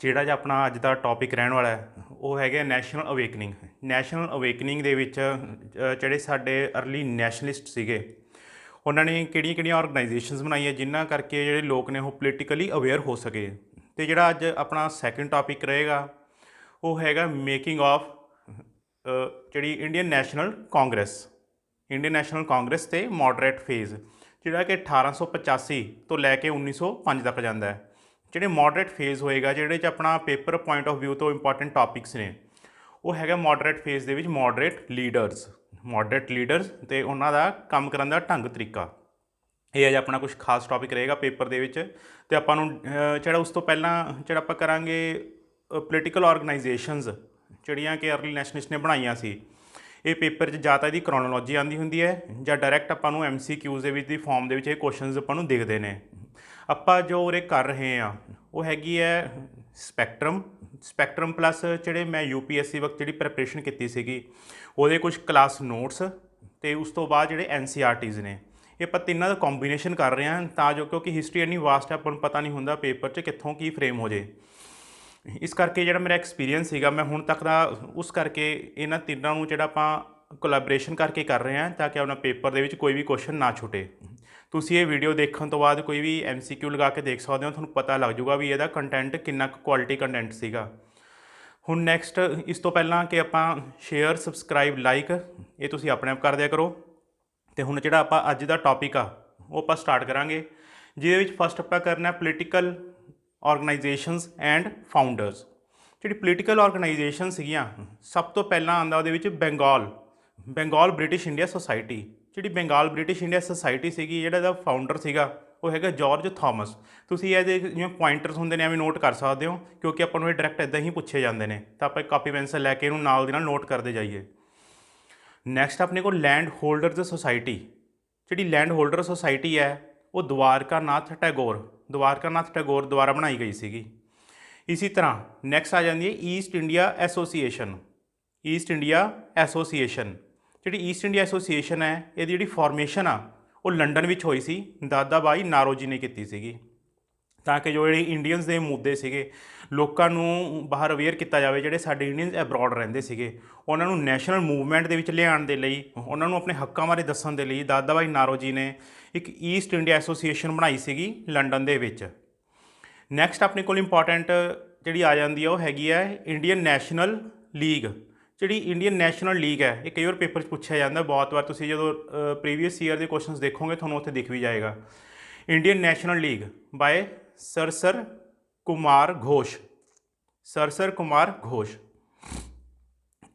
ਜਿਹੜਾ ਜਿਹਾ ਆਪਣਾ ਅੱਜ ਦਾ ਟੌਪਿਕ ਰਹਿਣ ਵਾਲਾ ਹੈ ਉਹ ਹੈਗਾ ਨੈਸ਼ਨਲ ਅਵੇਕਨਿੰਗ। ਨੈਸ਼ਨਲ ਅਵੇਕਨਿੰਗ ਦੇ ਵਿੱਚ ਜਿਹੜੇ ਸਾਡੇ ਅਰਲੀ ਨੈਸ਼ਨਲਿਸਟ ਸੀਗੇ ਉਹਨਾਂ ਨੇ ਕਿਹੜੀਆਂ ਆਰਗੇਨਾਈਜੇਸ਼ਨਸ ਬਣਾਈਆਂ ਜਿਨ੍ਹਾਂ ਕਰਕੇ ਜਿਹੜੇ ਲੋਕ ਨੇ ਉਹ ਪੋਲੀਟੀਕਲੀ ਅਵੇਅਰ ਹੋ ਸਕੇ। ਅਤੇ ਜਿਹੜਾ ਅੱਜ ਆਪਣਾ ਸੈਕਿੰਡ ਟੌਪਿਕ ਰਹੇਗਾ ਉਹ ਹੈਗਾ ਮੇਕਿੰਗ ਆਫ ਜਿਹੜੀ ਇੰਡੀਅਨ ਨੈਸ਼ਨਲ ਕਾਂਗਰਸ ਅਤੇ ਮੋਡਰੇਟ ਫੇਜ਼, ਜਿਹੜਾ ਕਿ 1885 ਤੋਂ ਲੈ ਕੇ 1905 ਤੱਕ ਜਾਂਦਾ ਹੈ। ਜਿਹੜੇ ਮੋਡਰੇਟ ਫੇਜ਼ ਹੋਏਗਾ ਜਿਹੜੇ 'ਚ ਆਪਣਾ ਪੇਪਰ ਪੁਆਇੰਟ ਆਫ ਵਿਊ ਤੋਂ ਇੰਪੋਰਟੈਂਟ ਟੌਪਿਕਸ ਨੇ ਉਹ ਹੈਗਾ ਮੋਡਰੇਟ ਫੇਜ਼ ਦੇ ਵਿੱਚ ਮੋਡਰੇਟ ਲੀਡਰਸ ਅਤੇ ਉਹਨਾਂ ਦਾ ਕੰਮ ਕਰਨ ਦਾ ਢੰਗ ਤਰੀਕਾ। ਇਹ ਅੱਜ ਆਪਣਾ ਕੁਛ ਖਾਸ ਟੌਪਿਕ ਰਹੇਗਾ ਪੇਪਰ ਦੇ ਵਿੱਚ। ਅਤੇ ਆਪਾਂ ਨੂੰ ਜਿਹੜਾ ਉਸ ਤੋਂ ਪਹਿਲਾਂ ਜਿਹੜਾ ਆਪਾਂ ਕਰਾਂਗੇ ਪੋਲੀਟੀਕਲ ਆਰਗੇਨਾਈਜੇਸ਼ਨਸ ਜਿਹੜੀਆਂ ਕਿ ਅਰਲੀ ਨੈਸ਼ਨਲਿਸਟ ਨੇ ਬਣਾਈਆਂ ਸੀ। ਇਹ ਪੇਪਰ 'ਚ ਜਾਂ ਤਾਂ ਇਹਦੀ ਕਰੋਨੋਲੋਜੀ ਆਉਂਦੀ ਹੁੰਦੀ ਹੈ ਜਾਂ ਡਾਇਰੈਕਟ ਆਪਾਂ ਨੂੰ MCQs ਦੇ ਵਿੱਚ ਦੀ ਫਾਰਮ ਦੇ ਵਿੱਚ ਇਹ ਕੁਐਸਚਨਸ ਆਪਾਂ ਨੂੰ ਦਿਖਦੇ ਨੇ। ਆਪਾਂ ਜੋ ਉਰੇ ਕਰ ਰਹੇ ਹਾਂ ਉਹ ਹੈਗੀ ਹੈ ਸਪੈਕਟਰਮ ਪਲੱਸ ਜਿਹੜੇ ਮੈਂ UPSC ਵਕਤ ਜਿਹੜੀ ਪ੍ਰੈਪਰੇਸ਼ਨ ਕੀਤੀ ਸੀਗੀ ਉਹਦੇ ਕੁਛ ਕਲਾਸ ਨੋਟਸ ਅਤੇ ਉਸ ਤੋਂ ਬਾਅਦ ਜਿਹੜੇ NCERTs ਨੇ ਇਹ ਆਪਾਂ ਤਿੰਨਾਂ ਦਾ ਕੰਬੀਨੇਸ਼ਨ ਕਰ ਰਹੇ ਹਾਂ ਤਾਂ ਜੋ ਕਿਉਂਕਿ ਹਿਸਟਰੀ ਇੰਨੀ ਵਾਸਟ ਹੈ ਆਪਾਂ ਨੂੰ ਪਤਾ ਨਹੀਂ ਹੁੰਦਾ ਪੇਪਰ 'ਚ ਕਿੱਥੋਂ ਕੀ ਫਰੇਮ ਹੋ ਜੇ। ਇਸ ਕਰਕੇ ਜਿਹੜਾ ਮੇਰਾ ਐਕਸਪੀਰੀਅੰਸ ਸੀਗਾ ਮੈਂ ਹੁਣ ਤੱਕ ਦਾ ਉਸ ਕਰਕੇ ਇਹਨਾਂ ਤਿੰਨਾਂ ਨੂੰ ਜਿਹੜਾ ਆਪਾਂ ਕੋਲੈਬੋਰੇਸ਼ਨ ਕਰਕੇ ਕਰ ਰਹੇ ਹਾਂ ਤਾਂ ਕਿ ਆਪਣਾ ਪੇਪਰ ਦੇ ਵਿੱਚ ਕੋਈ ਵੀ ਕੁਐਸਚਨ ਨਾ ਛੁੱਟੇ। ਤੁਸੀਂ ਇਹ ਵੀਡੀਓ ਦੇਖਣ ਤੋਂ ਬਾਅਦ ਕੋਈ ਵੀ MCQ ਲਗਾ ਕੇ ਦੇਖ ਸਕਦੇ ਹੋ, ਤੁਹਾਨੂੰ ਪਤਾ ਲੱਗ ਜਾਊਗਾ ਵੀ ਇਹਦਾ ਕੰਟੈਂਟ ਕਿੰਨਾ ਕੁ ਕੁਆਲਿਟੀ ਕੰਟੈਂਟ ਸੀਗਾ। ਹੁਣ ਨੈਕਸਟ ਇਸ ਤੋਂ ਪਹਿਲਾਂ ਕਿ ਆਪਾਂ ਸ਼ੇਅਰ ਸਬਸਕ੍ਰਾਈਬ ਲਾਈਕ ਇਹ ਤੁਸੀਂ ਆਪਣੇ ਆਪ ਕਰ ਦਿਆ ਕਰੋ। ਅਤੇ ਹੁਣ ਜਿਹੜਾ ਆਪਾਂ ਅੱਜ ਦਾ ਟੌਪਿਕ ਆ ਉਹ ਆਪਾਂ ਸਟਾਰਟ ਕਰਾਂਗੇ ਜਿਹਦੇ ਵਿੱਚ ਫਸਟ ਆਪਾਂ ਕਰਨਾ ਪੋਲੀਟੀਕਲ ਆਰਗੇਨਾਈਜੇਸ਼ਨਸ ਐਂਡ ਫਾਊਂਡਰਸ। ਜਿਹੜੀ ਪੋਲੀਟੀਕਲ ਆਰਗੇਨਾਈਜੇਸ਼ਨ ਸੀਗੀਆਂ ਸਭ ਤੋਂ ਪਹਿਲਾਂ ਆਉਂਦਾ ਉਹਦੇ ਵਿੱਚ ਬੰਗਾਲ ਬ੍ਰਿਟਿਸ਼ ਇੰਡੀਆ ਸੁਸਾਇਟੀ। ਜਿਹੜੀ ਬੰਗਾਲ ਬ੍ਰਿਟਿਸ਼ ਇੰਡੀਆ ਸੁਸਾਇਟੀ ਸੀਗੀ ਜਿਹੜਾ ਇਹਦਾ ਫਾਊਂਡਰ ਸੀਗਾ ਉਹ ਹੈਗਾ ਜਾਰਜ ਥਾਮਸ। ਤੁਸੀਂ ਇਹਦੇ ਜਿਵੇਂ ਪੁਆਇੰਟਰਸ ਹੁੰਦੇ ਨੇ ਐਵੇਂ ਨੋਟ ਕਰ ਸਕਦੇ ਹੋ ਕਿਉਂਕਿ ਆਪਾਂ ਨੂੰ ਇਹ ਡਾਇਰੈਕਟ ਇੱਦਾਂ ਹੀ ਪੁੱਛੇ ਜਾਂਦੇ ਨੇ ਤਾਂ ਆਪਾਂ ਕਾਪੀ ਪੈਨਸਲ ਲੈ ਕੇ ਇਹਨੂੰ ਨਾਲ ਦੀ ਨਾਲ ਨੋਟ ਕਰਦੇ ਜਾਈਏ। ਨੈਕਸਟ ਆਪਣੇ ਕੋਲ ਲੈਂਡ ਹੋਲਡਰਸ ਸੁਸਾਇਟੀ। ਜਿਹੜੀ ਲੈਂਡ ਹੋਲਡਰ ਸੁਸਾਇਟੀ ਹੈ ਉਹ ਦਵਾਰਕਾਨਾਥ ਟੈਗੋਰ ਦੁਆਰਾ ਬਣਾਈ ਗਈ ਸੀਗੀ। ਇਸੇ ਤਰ੍ਹਾਂ ਨੈਕਸਟ ਆ ਜਾਂਦੀ ਹੈ ਈਸਟ ਇੰਡੀਆ ਐਸੋਸੀਏਸ਼ਨ। ਜਿਹੜੀ ਈਸਟ ਇੰਡੀਆ ਐਸੋਸੀਏਸ਼ਨ ਹੈ ਇਹਦੀ ਜਿਹੜੀ ਫਾਰਮੇਸ਼ਨ ਆ ਉਹ ਲੰਡਨ ਵਿੱਚ ਹੋਈ ਸੀ, ਦਾਦਾ ਭਾਈ ਨਾਰੋਜੀ ਨੇ ਕੀਤੀ ਸੀਗੀ ਤਾਂ ਕਿ ਜੋ ਜਿਹੜੇ ਇੰਡੀਅਨਸ ਦੇ ਮੁੱਦੇ ਸੀਗੇ ਲੋਕਾਂ ਨੂੰ ਬਾਹਰ ਅਵੇਅਰ ਕੀਤਾ ਜਾਵੇ। ਜਿਹੜੇ ਸਾਡੇ ਇੰਡੀਅਨਸ ਐਬਰੋਡ ਰਹਿੰਦੇ ਸੀਗੇ ਉਹਨਾਂ ਨੂੰ ਨੈਸ਼ਨਲ ਮੂਵਮੈਂਟ ਦੇ ਵਿੱਚ ਲਿਆਉਣ ਦੇ ਲਈ, ਉਹਨਾਂ ਨੂੰ ਆਪਣੇ ਹੱਕਾਂ ਬਾਰੇ ਦੱਸਣ ਦੇ ਲਈ ਦਾਦਾ ਭਾਈ ਨਾਰੋਜੀ ਨੇ ਇੱਕ ਈਸਟ ਇੰਡੀਆ ਐਸੋਸੀਏਸ਼ਨ ਬਣਾਈ ਸੀਗੀ ਲੰਡਨ ਦੇ ਵਿੱਚ। ਨੈਕਸਟ ਆਪਣੇ ਕੋਲ ਇੰਪੋਰਟੈਂਟ ਜਿਹੜੀ ਆ ਜਾਂਦੀ ਹੈ ਉਹ ਹੈਗੀ ਹੈ ਇੰਡੀਅਨ ਨੈਸ਼ਨਲ ਲੀਗ। ਜਿਹੜੀ ਇੰਡੀਅਨ ਨੈਸ਼ਨਲ ਲੀਗ ਹੈ ਇਹ ਕਈ ਵਾਰ ਪੇਪਰ 'ਚ ਪੁੱਛਿਆ ਜਾਂਦਾ ਬਹੁਤ ਵਾਰ। ਤੁਸੀਂ ਜਦੋਂ ਪ੍ਰੀਵੀਅਸ ਈਅਰ ਦੇ ਕੁਐਸਚਨਸ ਦੇਖੋਗੇ ਤੁਹਾਨੂੰ ਉੱਥੇ ਦਿਖ ਵੀ ਜਾਏਗਾ। Indian national league by sir Kumar Ghosh.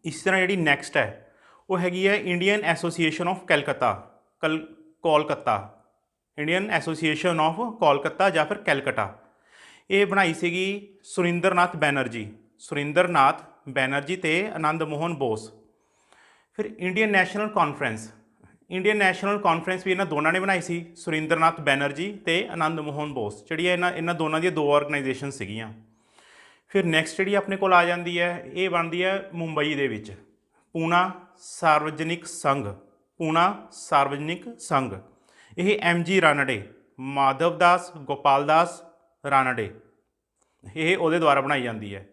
ਇਸ ਤਰ੍ਹਾਂ ਜਿਹੜੀ ਨੈਕਸਟ ਹੈ ਉਹ ਹੈਗੀ ਹੈ Indian association of Indian association of Kolkata ਜਾਂ ਫਿਰ ਕੈਲਕਟਾ। ਇਹ ਬਣਾਈ ਸੀਗੀ ਸੁਰਿੰਦਰਨਾਥ ਬੈਨਰਜੀ ਅਤੇ ਆਨੰਦ ਮੋਹਨ ਬੋਸ। ਫਿਰ ਇੰਡੀਅਨ ਨੈਸ਼ਨਲ ਕਾਨਫਰੰਸ ਵੀ ਇਹਨਾਂ ਦੋਨਾਂ ਨੇ ਬਣਾਈ ਸੀ, ਸੁਰਿੰਦਰਨਾਥ ਬੈਨਰਜੀ ਅਤੇ ਆਨੰਦ ਮੋਹਨ ਬੋਸ। ਜਿਹੜੀ ਇਹਨਾਂ ਦੋਨਾਂ ਦੀਆਂ ਦੋ ਆਰਗੇਨਾਈਜੇਸ਼ਨ ਸੀਗੀਆਂ। ਫਿਰ ਨੈਕਸਟ ਜਿਹੜੀ ਆਪਣੇ ਕੋਲ ਆ ਜਾਂਦੀ ਹੈ ਇਹ ਬਣਦੀ ਹੈ ਮੁੰਬਈ ਦੇ ਵਿੱਚ ਪੂਨਾ ਸਾਰਵਜਨਿਕ ਸੰਘ। ਇਹ MG ਰਾਨਡੇ, ਮਾਧਵਦਾਸ ਗੋਪਾਲਦਾਸ ਰਾਨਡੇ ਇਹ ਉਹਦੇ ਦੁਆਰਾ ਬਣਾਈ ਜਾਂਦੀ ਹੈ।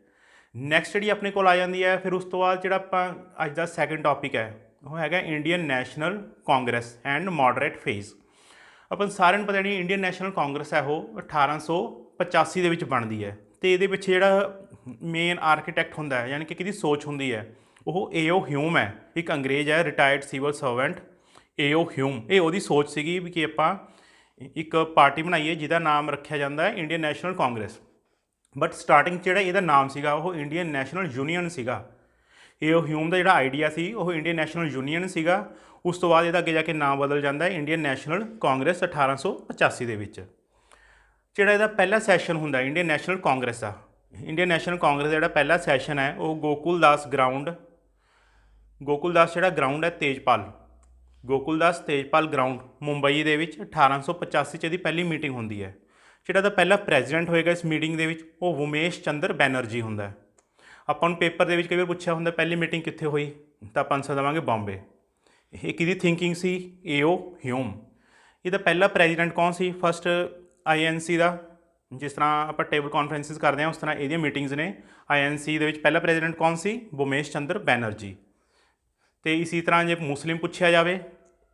ਨੈਕਸਟ ਜਿਹੜੀ ਆਪਣੇ ਕੋਲ ਆ ਜਾਂਦੀ ਹੈ ਫਿਰ ਉਸ ਤੋਂ ਬਾਅਦ ਜਿਹੜਾ ਆਪਾਂ ਅੱਜ ਦਾ ਸੈਕਿੰਡ ਟੌਪਿਕ ਹੈ ਉਹ ਹੈਗਾ Indian national Congress and moderate phase. ਆਪਾਂ ਸਾਰਿਆਂ ਨੂੰ ਪਤਾ ਨਹੀਂ ਇੰਡੀਅਨ ਨੈਸ਼ਨਲ ਕਾਂਗਰਸ ਹੈ ਉਹ 1885 ਦੇ ਵਿੱਚ ਬਣਦੀ ਹੈ ਅਤੇ ਇਹਦੇ ਪਿੱਛੇ ਜਿਹੜਾ ਮੇਨ ਆਰਕੀਟੈਕਟ ਹੁੰਦਾ ਹੈ ਯਾਨੀ ਕਿ ਕਿਹਦੀ ਸੋਚ ਹੁੰਦੀ ਹੈ ਉਹ A.O. ਹਿਊਮ ਹੈ। ਇੱਕ ਅੰਗਰੇਜ਼ ਹੈ ਰਿਟਾਇਰਡ ਸਿਵਲ ਸਰਵੈਂਟ A.O. ਹਿਊਮ। ਇਹ ਉਹਦੀ ਸੋਚ ਸੀਗੀ ਵੀ ਕਿ ਆਪਾਂ ਇੱਕ ਪਾਰਟੀ ਬਣਾਈਏ ਜਿਹਦਾ ਨਾਮ ਰੱਖਿਆ ਜਾਂਦਾ ਹੈ Indian national Congress. But starting ਜਿਹੜਾ ਇਹਦਾ ਨਾਮ ਸੀਗਾ ਉਹ ਇੰਡੀਅਨ ਨੈਸ਼ਨਲ ਯੂਨੀਅਨ ਸੀਗਾ। A.O. ਹਿਊਮ ਦਾ ਜਿਹੜਾ ਆਈਡੀਆ ਸੀ ਉਹ ਇੰਡੀਅਨ ਨੈਸ਼ਨਲ ਯੂਨੀਅਨ ਸੀਗਾ। ਉਸ ਤੋਂ ਬਾਅਦ ਇਹਦਾ ਅੱਗੇ ਜਾ ਕੇ ਨਾਮ ਬਦਲ ਜਾਂਦਾ ਹੈ ਇੰਡੀਅਨ ਨੈਸ਼ਨਲ ਕਾਂਗਰਸ 1885 ਦੇ ਵਿੱਚ। ਜਿਹੜਾ ਇਹਦਾ ਪਹਿਲਾ ਸੈਸ਼ਨ ਹੁੰਦਾ ਇੰਡੀਅਨ ਨੈਸ਼ਨਲ ਕਾਂਗਰਸ ਦਾ ਜਿਹੜਾ ਪਹਿਲਾ ਸੈਸ਼ਨ ਹੈ ਉਹ ਗੋਕੁਲਦਾਸ ਜਿਹੜਾ ਗਰਾਊਂਡ ਹੈ ਗੋਕੁਲਦਾਸ ਤੇਜਪਾਲ ਗਰਾਊਂਡ ਮੁੰਬਈ ਦੇ ਵਿੱਚ 1885 'ਚ ਇਹਦੀ ਪਹਿਲੀ ਮੀਟਿੰਗ ਹੁੰਦੀ ਹੈ। ਜਿਹੜਾ ਦਾ ਪਹਿਲਾ ਪ੍ਰੈਜ਼ੀਡੈਂਟ ਹੋਏਗਾ ਇਸ ਮੀਟਿੰਗ ਦੇ ਵਿੱਚ ਉਹ ਉਮੇਸ਼ ਚੰਦਰ ਬੈਨਰਜੀ ਹੁੰਦਾ। ਆਪਾਂ ਨੂੰ ਪੇਪਰ ਦੇ ਵਿੱਚ ਕਈ ਵਾਰ ਪੁੱਛਿਆ ਹੁੰਦਾ ਪਹਿਲੀ ਮੀਟਿੰਗ ਕਿੱਥੇ ਹੋਈ ਤਾਂ ਆਪਾਂ ਆਨਸਰ ਦੇਵਾਂਗੇ ਬੰਬੇ। ਇਹ ਕਿਹਦੀ ਥਿੰਕਿੰਗ ਸੀ A.O. ਹਿਊਮ। ਇਹਦਾ ਪਹਿਲਾ ਪ੍ਰੈਜ਼ੀਡੈਂਟ ਕੌਣ ਸੀ ਫਸਟ INC ਦਾ जिस तरह आप टेबल कॉन्फ्रेंसिस करते हैं उस तरह ये मीटिंग्स ने। INC ਦੇ ਵਿੱਚ ਪਹਿਲਾ ਪ੍ਰੈਜ਼ੀਡੈਂਟ ਕੌਣ ਸੀ? भूमेश चंद्र बैनर्जी। तो इसी तरह जे मुस्लिम पूछा जाए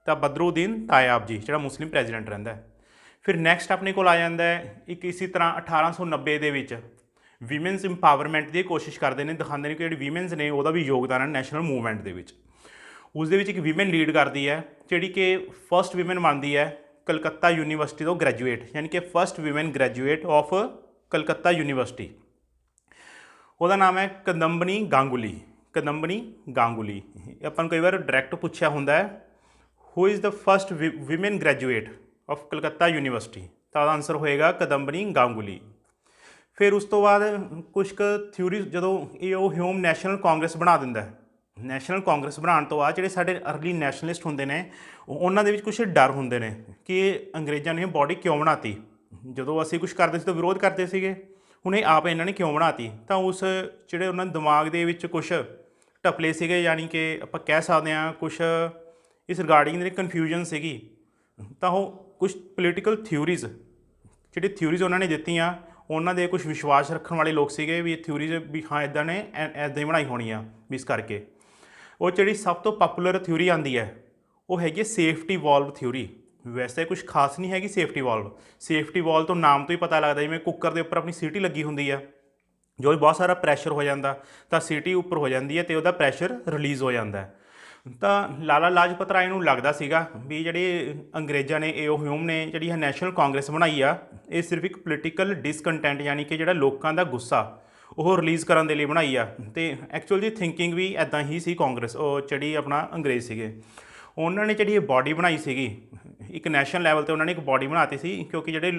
तो बदरुद्दीन तायाब जी जो मुस्लिम प्रैजीडेंट रहा है। फिर नैक्सट अपने को आ जाता है एक इसी तरह 1890 के वीमेंस इंपावरमेंट की कोशिश करते हैं, दिखाते हैं कि जी वीमेंस ने वह भी योगदान है नैशनल मूवमेंट के। उसदे एक वीमेन लीड करती है जी कि फस्ट वीमेन बनती है कलकत्ता यूनीवर्सिटी तो ग्रैजुएट, यानी कि first women graduate of Calcutta university. वह नाम है कदम्बनी गांगुली। कदम्बनी गांगुली अपन कई बार डायरैक्ट पूछा होंगे who is the first women graduate of Calcutta university, तो आंसर होएगा कदम्बनी गांगुली। फिर उस तो बाद कुछ थ्योरी जो ये ह्यूम नैशनल कांग्रेस बना दिंदा है। नैशनल कांग्रेस बनाने तो बाद जो साढ़े अर्ली नैशनलिस्ट होंगे ने उन्होंने कुछ डर होंगे ने कि अंग्रेज़ों ने बॉडी क्यों बनाती, जो असी कुछ करते तो विरोध करते थे, हुणे आप इन्होंने क्यों बनाती। तो उस जोड़े उन्होंने दिमाग के कुछ टपले से, यानी कि आप कह सकते हैं कुछ इस रिगार्डिंग कन्फ्यूजन सी, तो कुछ पोलीटिकल थ्योरीज जी थ्योरीज उन्होंने दित्तियां, उन्होंने कुछ विश्वास रखने वाले लोग थे भी थ्योरीज भी हाँ इदा ने इदा ही बनाई होनी आ भी, इस करके वो जी सब तो पॉपूलर थ्योरी आती है वो हैगी सेफ्टी वॉल्व थ्योरी। वैसे कुछ खास नहीं हैगी सेफ्टी वॉल्व। सेफ्टी वॉल्व तो नाम तो ही पता लगता जिवें कुकर के उपर अपनी सीटी लगी होंगी है, जो बहुत सारा प्रैशर हो जाता तो सीटी उपर हो जाती है तो वह प्रैशर रिलीज़ हो जाता है। तो लाला लाजपत राय नूं लगदा सीगा भी जिहड़ी अंग्रेज़ों ने ए ह्यूम ने जिहड़ी नैशनल कांग्रेस बनाई आ ये सिर्फ एक पोलीटिकल डिसकंटेंट, यानी कि जिहड़ा लोकां दा गुस्सा वो रिलीज़ करने के लिए बनाई आ। तो एक्चुअल जी थिंकिंग भी इदा ही सी कांग्रेस जी अपना अंग्रेज़ सीगे उन्होंने जी बॉडी बनाई सी एक नैशनल लैवल पर उन्होंने एक बॉडी बनाती सी, क्योंकि जोड़े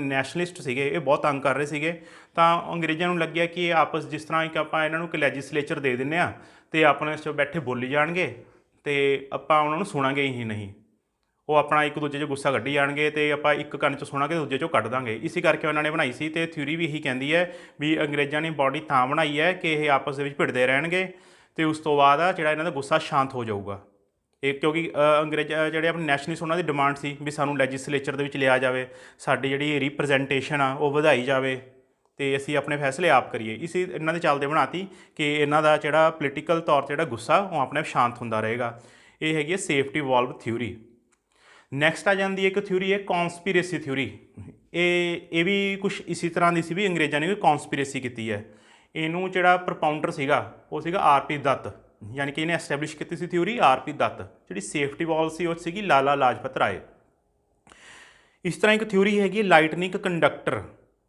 नैशनलिस्ट से ये बहुत तंग कर रहे थे। तो अंग्रेज़ों को लग्या कि आपस जिस तरह एक आप इन्हों एक लैजिसलेचर दे दें तो अपने बैठे बोली जाएंगे तो आप उन्होंने सुनांगे ही नहीं, वो अपना एक दूजे चो गुस्सा कड्ढी जाएंगे तो आप एक कन चो सुनांगे दूजे चो कढ़ देंगे। इसी करके उन्होंने बनाई सी। तो थ्योरी भी यही कहती है भी अंग्रेज़ों ने बॉडी तां बनाई है कि ये आपस में भिड़ते रहणगे तो उस तो बाद जो इन्हों का गुस्सा शांत हो जाऊगा। एक क्योंकि अंग्रेज जोड़े अपने नैशनलिस्ट उन्होंने डिमांड सी भी सानू लैजिसलेचर के लिया जाए, साड़ी जी रिप्रजेंटेशन आ वो वधाई जाए तो असी अपने फैसले आप करिए। इसी इन्हों के चलते बनाती कि इन्हों का जोड़ा पोलीटिकल तौर पर जो गुस्सा वो अपने आप शांत होंदा रहेगा। ये हैगी सेफ्टी वॉल्व थ्योरी। नैक्सट आ जाती है एक थ्योरी है कॉन्सपीरेसी थ्योरी। ये भी कुछ इसी तरह की सी भी अंग्रेज़ों ने भी कॉन्सपीरेसी की है। इनू जोड़ा प्रपाउंडर सीगा वो सीगा RP दत्त, यानी कि इन्हें एस्टैबलिश की सी थ्योरी RP दत्त। जी सेफ्टी वॉल सी वो सी लाला लाजपत राय। इस तरह एक थ्योरी हैगी लाइटनिंग कंडक्टर,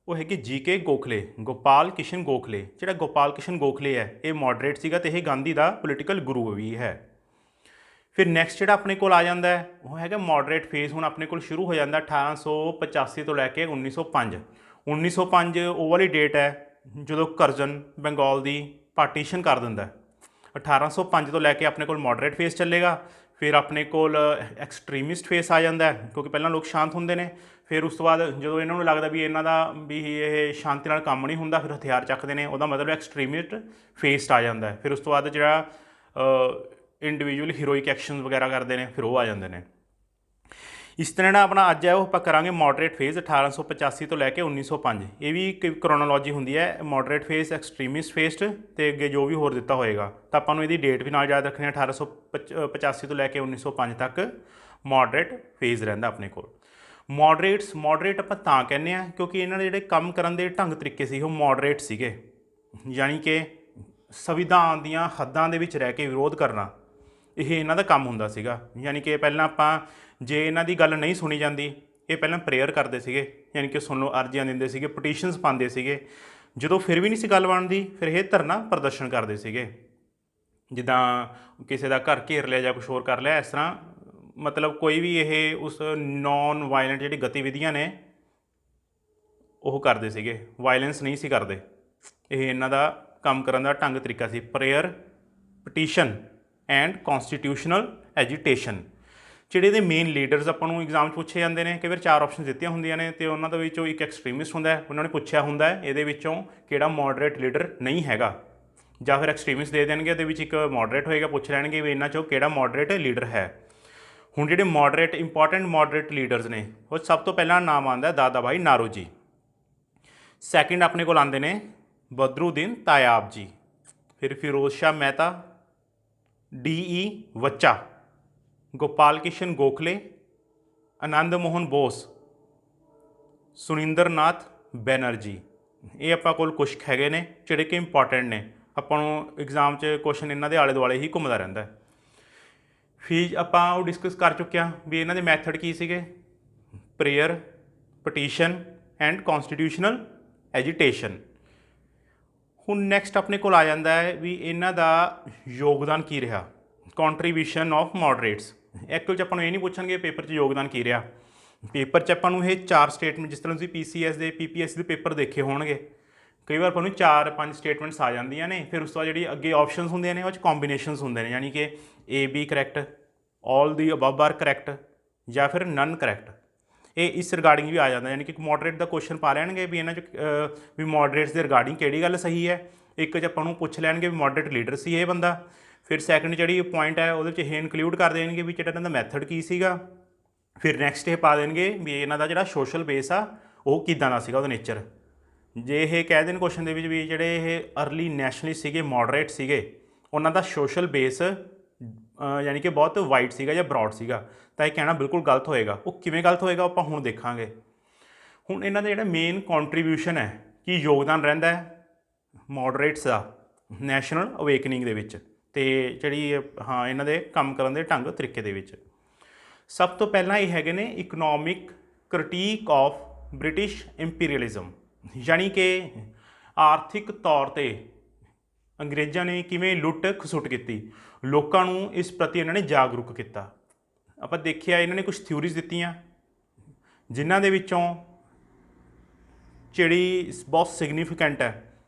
वो हैगी GK गोखले, गोपाल किशन गोखले। जो गोपाल किशन गोखले है ये मॉडरेट सीगा ते गांधी का पोलीटिकल गुरु भी है। फिर नैक्सट जो अपने को आ जाता है वो है मॉडरेट फेज़। हूँ अपने को शुरू हो जाता 1885 तो लैके 1905। 1905 वो वाली डेट है जो करजन बंगाल की पार्टीशन कर दिंदा। 1805 तो लैके अपने को मॉडरेट फेज़ चलेगा। फिर अपने को एक्सट्रीमिस्ट फेस आ जाता है क्योंकि पहला लोग शांत होंगे ने। फिर उस तो बाद जो इन्होंने लगता भी इन्हों का भी ये शांति नाल काम नहीं होंदा, फिर हथियार चकते हैं, वह मतलब एक्सट्रीमिस्ट फेस आ जाता है। फिर उस तो बाद जो इंडिविजुअल हीरोइक एक्शन वगैरह करते हैं फिर वो आ जाते हैं। इस तरह अपना अज है वो आप करा मॉडरेट फेज़ 1885 तो लैके 1905। ये भी एक क्रोनोलॉजी होंगी है मॉडरेट फेज़, एक्सट्रीमिस्ट फेस्ट तो अगे जो भी होर दिता होएगा। तो आपको ये डेट भी नाल याद रखनी 1885 तो लैके 1905 तक मॉडरेट फेज़ रहिंदा अपने को। मॉडरेट आप तां कहने क्योंकि इन्होंने जोड़े काम करन दे ढंग तरीके से वो मॉडरेट सीगे, यानी कि संविधान दीयां हद्दां दे विच रह के विरोध करना ये इन्हों का काम होंदा सीगा। यानी कि पहला आप जे इन्हों की गल नहीं सुनी जाती ये पहला प्रेयर करते थे, यानी कि सुन लो अर्जियां देंदे सीगे, पटीशनस पाते थे। जो फिर भी नहीं सी गल बनती फिर ये धरना प्रदर्शन करते थे, जिदा किसी का घर घेर लिया या कुछ होर कर लिया। इस तरह मतलब कोई भी ये उस नॉन वायलेंट जी गतिविधियां ने वो करते थे, वायलेंस नहीं सी करते। ये इन्हों का काम करने का ढंग तरीका सी, prayer, petition and constitutional agitation. ਜਿਹੜੇ मेन लीडर्स ਆਪਾਂ ਨੂੰ एग्जाम पूछे जाते हैं, कई बार 4 ऑप्शन दित्तियां होंदियां ने तो उन्होंने ਵਿੱਚੋਂ एक एक्सट्रीमिस्ट होंदा है, उन्होंने पूछा होंदा है ਇਹਦੇ ਵਿੱਚੋਂ ਕਿਹੜਾ मॉडरेट लीडर नहीं हैगा, ਜਾਂ फिर एक्सट्रीमिस्ट दे देंगे ਉਹਦੇ ਵਿੱਚ एक मॉडरेट होएगा, पूछ लैणगे भी ਇਹਨਾਂ ਚੋਂ ਕਿਹੜਾ मॉडरेट लीडर है। ਹੁਣ ਜਿਹੜੇ मॉडरेट इंपॉर्टेंट मॉडरेट लीडर्स ने वो सब तो पहला नाम आंदा दादा भाई नारोजी। ਸੈਕਿੰਡ ਆਪਣੇ ਕੋਲ ਆਉਂਦੇ ਨੇ ਬਦਰੁਦੀਨ ਤਾਇਆਬ ਜੀ, ਫਿਰ ਫਿਰੋਜ਼ ਸ਼ਾਹ ਮਹਿਤਾ, ਡੀ ਵੱਚਾ, ਗੋਪਾਲ ਕਿਸ਼ਨ ਗੋਖਲੇ, ਆਨੰਦ ਮੋਹਨ ਬੋਸ, ਸੁਰਿੰਦਰ ਨਾਥ ਬੈਨਰਜੀ। ਇਹ ਆਪਾਂ ਕੋਲ ਕੁਛ ਹੈਗੇ ਨੇ ਜਿਹੜੇ ਕਿ ਇੰਪੋਰਟੈਂਟ ਨੇ, ਆਪਾਂ ਨੂੰ ਐਗਜ਼ਾਮ 'ਚ ਕੁਐਸਚਨ ਇਹਨਾਂ ਦੇ ਆਲੇ ਦੁਆਲੇ ਹੀ ਘੁੰਮਦਾ ਰਹਿੰਦਾ। ਫੀਸ ਆਪਾਂ ਉਹ ਡਿਸਕਸ ਕਰ ਚੁੱਕੇ ਹਾਂ ਵੀ ਇਹਨਾਂ ਦੇ ਮੈਥਡ ਕੀ ਸੀਗੇ, ਪ੍ਰੇਅਰ, ਪਟੀਸ਼ਨ ਐਂਡ ਕੌਨਸਟੀਟਿਊਸ਼ਨਲ ਐਜੀਟੇਸ਼ਨ। ਹੁਣ ਨੈਕਸਟ ਆਪਣੇ ਕੋਲ ਆ ਜਾਂਦਾ ਹੈ ਵੀ ਇਹਨਾਂ ਦਾ ਯੋਗਦਾਨ ਕੀ ਰਿਹਾ, ਕੰਟਰੀਬਿਊਸ਼ਨ ਆਫ ਮੋਡਰੇਟਸ। ਐਕਚੁਅਲ 'ਚ ਆਪਾਂ ਨੂੰ ਇਹ ਨਹੀਂ ਪੁੱਛਣਗੇ ਪੇਪਰ 'ਚ ਯੋਗਦਾਨ ਕੀ ਰਿਹਾ, ਪੇਪਰ 'ਚ ਆਪਾਂ ਨੂੰ ਇਹ 4 ਸਟੇਟਮੈਂਟ, ਜਿਸ ਤਰ੍ਹਾਂ ਤੁਸੀਂ PCS ਦੇ PPSC ਦੇ ਪੇਪਰ ਦੇਖੇ ਹੋਣਗੇ, ਕਈ ਵਾਰ ਆਪਾਂ ਨੂੰ 4-5 ਸਟੇਟਮੈਂਟਸ ਆ ਜਾਂਦੀਆਂ ਨੇ, ਫਿਰ ਉਸ ਤੋਂ ਬਾਅਦ ਜਿਹੜੀ ਅੱਗੇ ਆਪਸ਼ਨਸ ਹੁੰਦੀਆਂ ਨੇ ਉਹ 'ਚ ਕੰਬੀਨੇਸ਼ਨਸ ਹੁੰਦੇ ਨੇ, ਯਾਨੀ ਕਿ AB ਕਰੈਕਟ, ਆਲ ਦੀ ਅਬਵ ਆਰ ਕਰੈਕਟ ਜਾਂ ਫਿਰ ਨਨ ਕਰੈਕਟ। ਇਹ ਇਸ ਰਿਗਾਰਡਿੰਗ ਵੀ ਆ ਜਾਂਦਾ, ਯਾਨੀ ਕਿ ਮੋਡਰੇਟ ਦਾ ਕੁਐਸਚਨ ਪਾ ਲੈਣਗੇ ਵੀ ਇਹਨਾਂ 'ਚ ਵੀ ਮੋਡਰੇਟਸ ਦੇ ਰਿਗਾਰਡਿੰਗ ਕਿਹੜੀ ਗੱਲ ਸਹੀ ਹੈ। ਇੱਕ 'ਚ ਆਪਾਂ ਨੂੰ ਪੁੱਛ ਲੈਣਗੇ ਵੀ ਮੋਡਰੇਟ ਲੀਡਰ ਸੀ ਇਹ ਬੰਦਾ, ਫਿਰ ਸੈਕਿੰਡ ਜਿਹੜੀ ਪੁਆਇੰਟ ਹੈ ਉਹਦੇ 'ਚ ਇਹ ਇਨਕਲੂਡ ਕਰ ਦੇਣਗੇ ਵੀ ਜਿਹੜਾ ਇਹਨਾਂ ਦਾ ਮੈਥਡ ਕੀ ਸੀਗਾ, ਫਿਰ ਨੈਕਸਟ ਇਹ ਪਾ ਦੇਣਗੇ ਵੀ ਇਹਨਾਂ ਦਾ ਜਿਹੜਾ ਸੋਸ਼ਲ ਬੇਸ ਆ ਉਹ ਕਿੱਦਾਂ ਦਾ ਸੀਗਾ, ਉਹਦਾ ਨੇਚਰ। ਜੇ ਇਹ ਕਹਿ ਦੇਣ ਕੁਐਸਚਨ ਦੇ ਵਿੱਚ ਵੀ ਜਿਹੜੇ ਇਹ ਅਰਲੀ ਨੈਸ਼ਨਲਿਸਟ ਸੀਗੇ, ਮੋਡਰੇਟ ਸੀਗੇ, ਉਹਨਾਂ ਦਾ ਸੋਸ਼ਲ ਬੇਸ ਯਾਨੀ ਕਿ ਬਹੁਤ ਵਾਈਡ ਸੀਗਾ ਜਾਂ ਬਰੌਡ ਸੀਗਾ, ਤਾਂ ਇਹ ਕਹਿਣਾ ਬਿਲਕੁਲ ਗਲਤ ਹੋਏਗਾ। ਉਹ ਕਿਵੇਂ ਗਲਤ ਹੋਏਗਾ ਆਪਾਂ ਹੁਣ ਦੇਖਾਂਗੇ। ਹੁਣ ਇਹਨਾਂ ਦਾ ਜਿਹੜਾ ਮੇਨ ਕੰਟਰੀਬਿਊਸ਼ਨ ਹੈ, ਕੀ ਯੋਗਦਾਨ ਰਹਿੰਦਾ ਹੈ ਮੋਡਰੇਟਸ ਦਾ ਨੈਸ਼ਨਲ ਅਵੇਕਨਿੰਗ ਦੇ ਵਿੱਚ, ਅਤੇ ਜਿਹੜੀ ਇਹਨਾਂ ਦੇ ਕੰਮ ਕਰਨ ਦੇ ਢੰਗ ਤਰੀਕੇ ਦੇ ਵਿੱਚ। ਸਭ ਤੋਂ ਪਹਿਲਾਂ ਇਹ ਹੈਗੇ ਨੇ ਇਕਨੋਮਿਕ ਕ੍ਰਿਟੀਕ ਆਫ ਬ੍ਰਿਟਿਸ਼ ਇੰਪੀਰੀਅਲਿਜ਼ਮ, ਯਾਨੀ ਕਿ ਆਰਥਿਕ ਤੌਰ 'ਤੇ ਅੰਗਰੇਜ਼ਾਂ ਨੇ ਕਿਵੇਂ ਲੁੱਟ ਖਸੁੱਟ ਕੀਤੀ, ਲੋਕਾਂ ਨੂੰ ਇਸ ਪ੍ਰਤੀ ਇਹਨਾਂ ਨੇ ਜਾਗਰੂਕ ਕੀਤਾ। ਆਪਾਂ ਦੇਖਿਆ ਇਹਨਾਂ ਨੇ ਕੁਝ ਥਿਊਰੀਜ਼ ਦਿੱਤੀਆਂ, ਜਿਨ੍ਹਾਂ ਦੇ ਵਿੱਚੋਂ ਜਿਹੜੀ ਬਹੁਤ ਸਿਗਨੀਫਿਕੈਂਟ ਹੈ,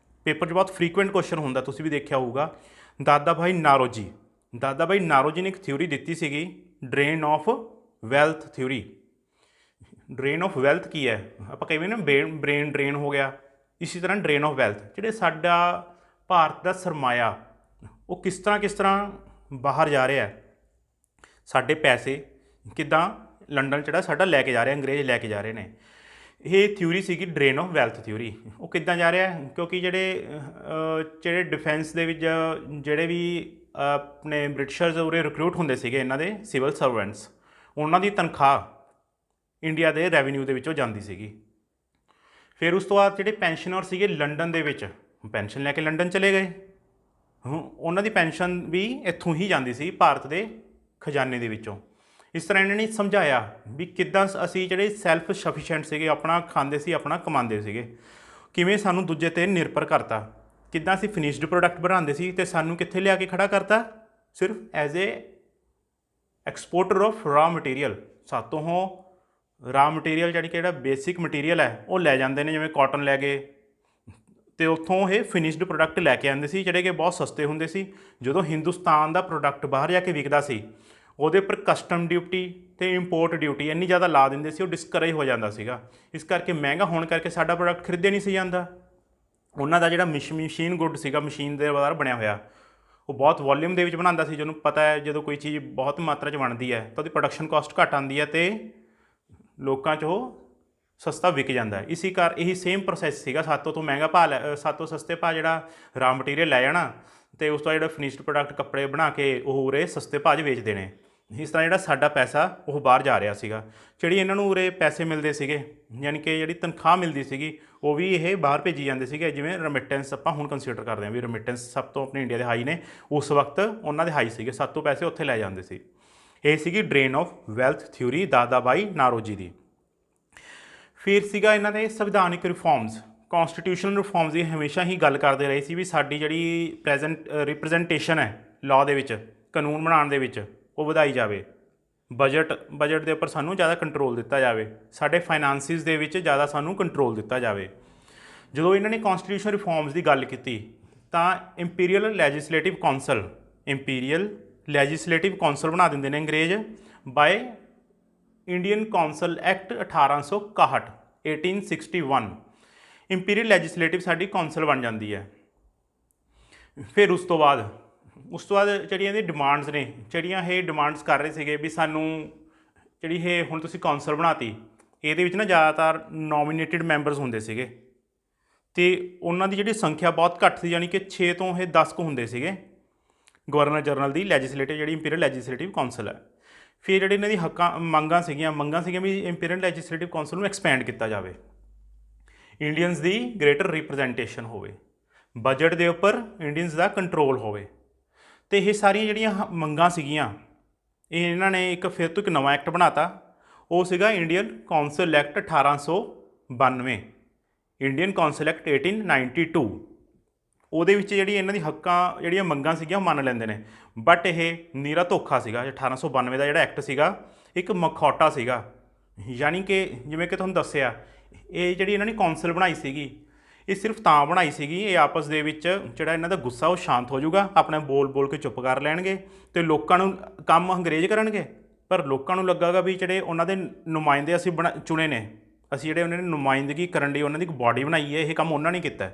ਪੇਪਰ 'ਚ ਬਹੁਤ ਫਰੀਕੁਐਂਟ ਕੁਐਸਚਨ ਹੁੰਦਾ, ਤੁਸੀਂ ਵੀ ਦੇਖਿਆ ਹੋਊਗਾ, ਦਾਦਾ ਭਾਈ ਨਾਰੋਜੀ। ਦਾਦਾ ਭਾਈ ਨਾਰੋਜੀ ਨੇ ਇੱਕ ਥਿਊਰੀ ਦਿੱਤੀ ਸੀਗੀ, drain of wealth theory. Drain of wealth ਕੀ ਹੈ, ਆਪਾਂ ਕਹਿੰਦੇ ਨਾ ਬ੍ਰੇਨ ਡਰੇਨ ਹੋ ਗਿਆ, ਇਸੇ ਤਰ੍ਹਾਂ ਡਰੇਨ ਆਫ ਵੈਲਥ, ਜਿਹੜੇ ਸਾਡਾ ਭਾਰਤ ਦਾ ਸਰਮਾਇਆ ਉਹ ਕਿਸ ਤਰ੍ਹਾਂ ਬਾਹਰ ਜਾ ਰਿਹਾ, ਸਾਡੇ ਪੈਸੇ ਕਿੱਦਾਂ ਲੰਡਨ ਜਿਹੜਾ ਸਾਡਾ ਲੈ ਕੇ ਜਾ ਰਿਹਾ, ਅੰਗਰੇਜ਼ ਲੈ ਕੇ ਜਾ ਰਹੇ ਨੇ। ਇਹ ਥਿਊਰੀ ਸੀਗੀ ਡਰੇਨ ਆਫ ਵੈਲਥ ਥਿਊਰੀ। ਉਹ ਕਿੱਦਾਂ ਜਾ ਰਿਹਾ, ਕਿਉਂਕਿ ਜਿਹੜੇ ਡਿਫੈਂਸ ਦੇ ਵਿੱਚ ਜਿਹੜੇ ਵੀ ਆਪਣੇ ਬ੍ਰਿਟਿਸ਼ਰਸ ਉਰੇ ਰਿਕਰੂਟ ਹੁੰਦੇ ਸੀਗੇ, ਇਹਨਾਂ ਦੇ ਸਿਵਲ ਸਰਵੈਂਟਸ, ਉਹਨਾਂ ਦੀ ਤਨਖਾਹ ਇੰਡੀਆ ਦੇ ਰੈਵਨਿਊ ਦੇ ਵਿੱਚੋਂ ਜਾਂਦੀ ਸੀਗੀ। ਫਿਰ ਉਸ ਤੋਂ ਬਾਅਦ ਜਿਹੜੇ ਪੈਨਸ਼ਨਰ ਸੀਗੇ ਲੰਡਨ ਦੇ ਵਿੱਚ, ਪੈਨਸ਼ਨ ਲੈ ਕੇ ਲੰਡਨ ਚਲੇ ਗਏ, ਉਹਨਾਂ ਦੀ ਪੈਨਸ਼ਨ ਵੀ ਇੱਥੋਂ ਹੀ ਜਾਂਦੀ ਸੀ, ਭਾਰਤ ਦੇ ਖਜ਼ਾਨੇ ਦੇ ਵਿੱਚੋਂ। ਇਸ ਤਰ੍ਹਾਂ ਇਹਨਾਂ ਨੇ ਸਮਝਾਇਆ ਵੀ ਕਿੱਦਾਂ ਅਸੀਂ ਜਿਹੜੇ ਸੈਲਫ ਸਫੀਸ਼ੀਐਂਟ ਸੀਗੇ, ਆਪਣਾ ਖਾਂਦੇ ਸੀ, ਆਪਣਾ ਕਮਾਉਂਦੇ ਸੀਗੇ, ਕਿਵੇਂ ਸਾਨੂੰ ਦੂਜੇ 'ਤੇ ਨਿਰਭਰ ਕਰਤਾ, ਕਿੱਦਾਂ ਅਸੀਂ ਫਿਨਿਸ਼ਡ ਪ੍ਰੋਡਕਟ ਬਣਾਉਂਦੇ ਸੀ ਅਤੇ ਸਾਨੂੰ ਕਿੱਥੇ ਲਿਆ ਕੇ ਖੜਾ ਕਰਤਾ, ਸਿਰਫ ਐਜ਼ ਏ ਐਕਸਪੋਰਟਰ ਆਫ ਰਾ ਮਟੀਰੀਅਲ। ਸਾਤੋਂ ਰਾ ਮਟੀਰੀਅਲ ਜਿਹੜੀ ਕਿ ਜਿਹੜਾ ਬੇਸਿਕ ਮਟੀਰੀਅਲ ਹੈ ਉਹ ਲੈ ਜਾਂਦੇ ਨੇ, ਜਿਵੇਂ ਕਾਟਨ ਲੈ ਗਏ, ਅਤੇ ਉੱਥੋਂ ਇਹ ਫਿਨਿਸ਼ਡ ਪ੍ਰੋਡਕਟ ਲੈ ਕੇ ਆਉਂਦੇ ਸੀ, ਜਿਹੜੇ ਕਿ ਬਹੁਤ ਸਸਤੇ ਹੁੰਦੇ ਸੀ। ਜਦੋਂ ਹਿੰਦੁਸਤਾਨ ਦਾ ਪ੍ਰੋਡਕਟ ਬਾਹਰ ਜਾ ਕੇ ਵਿਕਦਾ ਸੀ, ਉਹਦੇ ਉੱਪਰ ਕਸਟਮ ਡਿਊਟੀ ਅਤੇ ਇੰਪੋਰਟ ਡਿਊਟੀ ਇੰਨੀ ਜ਼ਿਆਦਾ ਲਾ ਦਿੰਦੇ ਸੀ, ਉਹ ਡਿਸਕਰੇਜ ਹੋ ਜਾਂਦਾ ਸੀਗਾ। ਇਸ ਕਰਕੇ ਮਹਿੰਗਾ ਹੋਣ ਕਰਕੇ ਸਾਡਾ ਪ੍ਰੋਡਕਟ ਖਰੀਦਿਆ ਨਹੀਂ ਸੀ ਜਾਂਦਾ। ਉਹਨਾਂ ਦਾ ਜਿਹੜਾ ਮਸ਼ੀਨ ਗੁੱਡ ਸੀਗਾ, ਮਸ਼ੀਨ ਦੇ ਦੁਆਰਾ ਬਣਿਆ ਹੋਇਆ, ਉਹ ਬਹੁਤ ਵੋਲੀਅਮ ਦੇ ਵਿੱਚ ਬਣਾਉਂਦਾ ਸੀ। ਜਿਹਨੂੰ ਪਤਾ ਹੈ ਜਦੋਂ ਕੋਈ ਚੀਜ਼ ਬਹੁਤ ਮਾਤਰਾ 'ਚ ਬਣਦੀ ਹੈ ਤਾਂ ਉਹਦੀ ਪ੍ਰੋਡਕਸ਼ਨ ਕਾਸਟ ਘੱਟ ਆਉਂਦੀ ਹੈ ਅਤੇ ਲੋਕਾਂ 'ਚ ਉਹ ਸਸਤਾ ਵਿਕ ਜਾਂਦਾ ਹੈ। ਇਹੀ ਸੇਮ ਪ੍ਰੋਸੈਸ ਸੀਗਾ, ਸਾਤੋਂ ਤੋਂ ਮਹਿੰਗਾ ਭਾਅ ਸਾਤੋਂ ਸਸਤੇ ਭਾਅ ਜਿਹੜਾ ਰਾ ਮਟੀਰੀਅਲ ਲੈ ਜਾਣਾ, ਅਤੇ ਉਸ ਤੋਂ ਜਿਹੜਾ ਫਿਨਿਸ਼ਡ ਪ੍ਰੋਡਕਟ ਕੱਪੜੇ ਬਣਾ ਕੇ ਉਹ ਉਰੇ ਸਸਤੇ ਭਾਅ 'ਚ ਵੇਚ ਦੇਣੇ। ਇਸ ਤਰ੍ਹਾਂ ਜਿਹੜਾ ਸਾਡਾ ਪੈਸਾ ਉਹ ਬਾਹਰ ਜਾ ਰਿਹਾ ਸੀਗਾ। ਜਿਹੜੀ ਇਹਨਾਂ ਨੂੰ ਉਰੇ ਪੈਸੇ ਮਿਲਦੇ ਸੀਗੇ, ਯਾਨੀ ਕਿ ਜਿਹੜੀ ਤਨਖਾਹ ਮਿਲਦੀ ਸੀਗੀ, ਉਹ ਵੀ ਇਹ ਬਾਹਰ ਭੇਜੀ ਜਾਂਦੇ ਸੀਗੇ। ਜਿਵੇਂ ਰੈਮਿਟੈਂਸ ਆਪਾਂ ਹੁਣ ਕੰਸੀਡਰ ਕਰਦੇ ਹਾਂ ਵੀ ਰੈਮਿਟੈਂਸ ਸਭ ਤੋਂ ਆਪਣੇ ਇੰਡੀਆ ਦੇ ਹਾਈ ਨੇ, ਉਸ ਵਕਤ ਉਹਨਾਂ ਦੇ ਹਾਈ ਸੀਗੇ, ਸਾਤੋਂ ਪੈਸੇ ਉੱਥੇ ਲੈ ਜਾਂਦੇ ਸੀ। ਇਹ ਸੀਗੀ ਡਰੇਨ ਆਫ ਵੈਲਥ ਥਿਊਰੀ ਦਾਦਾ ਭਾਈ ਨਾਰੋਜੀ ਦੀ। ਫਿਰ ਸੀਗਾ ਇਹਨਾਂ ਦੇ ਸੰਵਿਧਾਨਿਕ ਰਿਫੋਰਮਸ, ਕੌਂਸਟੀਟਿਊਸ਼ਨਲ ਰਿਫੋਰਮਸ ਦੀ ਹਮੇਸ਼ਾ ਹੀ ਗੱਲ ਕਰਦੇ ਰਹੇ ਸੀ ਵੀ ਸਾਡੀ ਜਿਹੜੀ ਰਿਪਰੈਜ਼ੈਂਟੇਸ਼ਨ ਹੈ ਲਾਅ ਦੇ ਵਿੱਚ, ਕਾਨੂੰਨ ਬਣਾਉਣ ਦੇ ਵਿੱਚ, ਉਹ ਵਧਾਈ ਜਾਵੇ। ਬਜਟ ਦੇ ਉੱਪਰ ਸਾਨੂੰ ਜ਼ਿਆਦਾ ਕੰਟਰੋਲ ਦਿੱਤਾ ਜਾਵੇ, ਸਾਡੇ ਫਾਈਨਾਂਸਿਸ ਦੇ ਵਿੱਚ ਜ਼ਿਆਦਾ ਸਾਨੂੰ ਕੰਟਰੋਲ ਦਿੱਤਾ ਜਾਵੇ। ਜਦੋਂ ਇਹਨਾਂ ਨੇ ਕੌਂਸਟੀਟਿਊਸ਼ਨ ਰਿਫੋਰਮਸ ਦੀ ਗੱਲ ਕੀਤੀ ਤਾਂ ਇੰਪੀਰੀਅਲ ਲੈਜਿਸਲੇਟਿਵ ਕੌਂਸਲ ਬਣਾ ਦਿੰਦੇ ਨੇ ਅੰਗਰੇਜ਼ by Indian council act 1861 imperial legislative ਸਾਡੀ ਕੌਂਸਲ ਬਣ ਜਾਂਦੀ ਹੈ। ਫਿਰ ਉਸ ਤੋਂ ਬਾਅਦ ਜਿਹੜੀਆਂ ਇਹਦੀ ਡਿਮਾਂਡਸ ਨੇ, ਜਿਹੜੀਆਂ ਇਹ ਡਿਮਾਂਡਸ ਕਰ ਰਹੇ ਸੀਗੇ ਵੀ ਸਾਨੂੰ ਜਿਹੜੀ ਇਹ ਹੁਣ ਤੁਸੀਂ ਕੌਂਸਲ ਬਣਾਤੀ, ਇਹਦੇ ਵਿੱਚ ਨਾ ਜ਼ਿਆਦਾਤਰ ਨੋਮੀਨੇਟਿਡ ਮੈਂਬਰਸ ਹੁੰਦੇ ਸੀਗੇ, ਤੇ ਉਹਨਾਂ ਦੀ ਜਿਹੜੀ ਸੰਖਿਆ ਬਹੁਤ ਘੱਟ ਸੀ, ਯਾਨੀ ਕਿ 6 ਤੋਂ ਇਹ 10 ਕੁ ਹੁੰਦੇ ਸੀਗੇ ਗਵਰਨਰ ਜਨਰਲ ਦੀ ਲੈਜਿਸਲੇਟਿਵ ਜਿਹੜੀ ਇੰਪੀਰੀਅਲ ਲੈਜਿਸਲੇਟਿਵ ਕਾਉਂਸਲ ਹੈ। ਫਿਰ ਜਿਹੜੇ ਇਹਨਾਂ ਦੀ ਮੰਗਾਂ ਸੀਗੀਆਂ ਵੀ ਇੰਪੀਰੀਅਲ ਲੈਜਿਸਲੇਟਿਵ ਕਾਉਂਸਲ ਨੂੰ ਐਕਸਪੈਂਡ ਕੀਤਾ ਜਾਵੇ, ਇੰਡੀਅਨਸ ਦੀ ਗ੍ਰੇਟਰ ਰਿਪਰੈਜ਼ੈਂਟੇਸ਼ਨ ਹੋਵੇ, ਬਜਟ ਦੇ ਉੱਪਰ ਇੰਡੀਅਨਸ ਦਾ ਕੰਟਰੋਲ ਹੋਵੇ। ਤੇ ਇਹ ਸਾਰੀਆਂ ਜਿਹੜੀਆਂ ਮੰਗਾਂ ਸੀਗੀਆਂ, ਇਹ ਇਹਨਾਂ ਨੇ ਫਿਰ ਤੋਂ ਇੱਕ ਨਵਾਂ ਐਕਟ ਬਣਾਤਾ, ਉਹ ਸੀਗਾ Indian council act 1892, Indian council act 1892। ਉਹਦੇ ਵਿੱਚ ਜਿਹੜੀ ਇਹਨਾਂ ਦੀ ਜਿਹੜੀਆਂ ਮੰਗਾਂ ਸੀਗੀਆਂ ਉਹ ਮੰਨ ਲੈਂਦੇ ਨੇ, ਬਟ ਇਹ ਨੀਰਾ ਧੋਖਾ ਸੀਗਾ। 1892 ਦਾ ਜਿਹੜਾ ਐਕਟ ਸੀਗਾ ਇੱਕ ਮਖੌਟਾ ਸੀਗਾ, ਯਾਨੀ ਕਿ ਜਿਵੇਂ ਕਿ ਤੁਹਾਨੂੰ ਦੱਸਿਆ, ਇਹ ਜਿਹੜੀ ਇਹਨਾਂ ਨੇ ਕੌਂਸਲ ਬਣਾਈ ਸੀਗੀ, ਇਹ ਸਿਰਫ ਤਾਂ ਬਣਾਈ ਸੀਗੀ, ਇਹ ਆਪਸ ਦੇ ਵਿੱਚ ਜਿਹੜਾ ਇਹਨਾਂ ਦਾ ਗੁੱਸਾ ਉਹ ਸ਼ਾਂਤ ਹੋ ਜਾਊਗਾ, ਆਪਣਾ ਬੋਲ ਕੇ ਚੁੱਪ ਕਰ ਲੈਣਗੇ ਅਤੇ ਲੋਕਾਂ ਨੂੰ ਕੰਮ ਅੰਗਰੇਜ਼ ਕਰਨਗੇ। ਪਰ ਲੋਕਾਂ ਨੂੰ ਲੱਗਾਗਾ ਵੀ ਜਿਹੜੇ ਉਹਨਾਂ ਦੇ ਨੁਮਾਇੰਦੇ ਅਸੀਂ ਚੁਣੇ ਨੇ, ਅਸੀਂ ਜਿਹੜੇ ਉਹਨਾਂ ਦੀ ਨੁਮਾਇੰਦਗੀ ਕਰਨ ਲਈ ਉਹਨਾਂ ਦੀ ਇੱਕ ਬਾਡੀ ਬਣਾਈ ਹੈ, ਇਹ ਕੰਮ ਉਹਨਾਂ ਨੇ ਕੀਤਾ।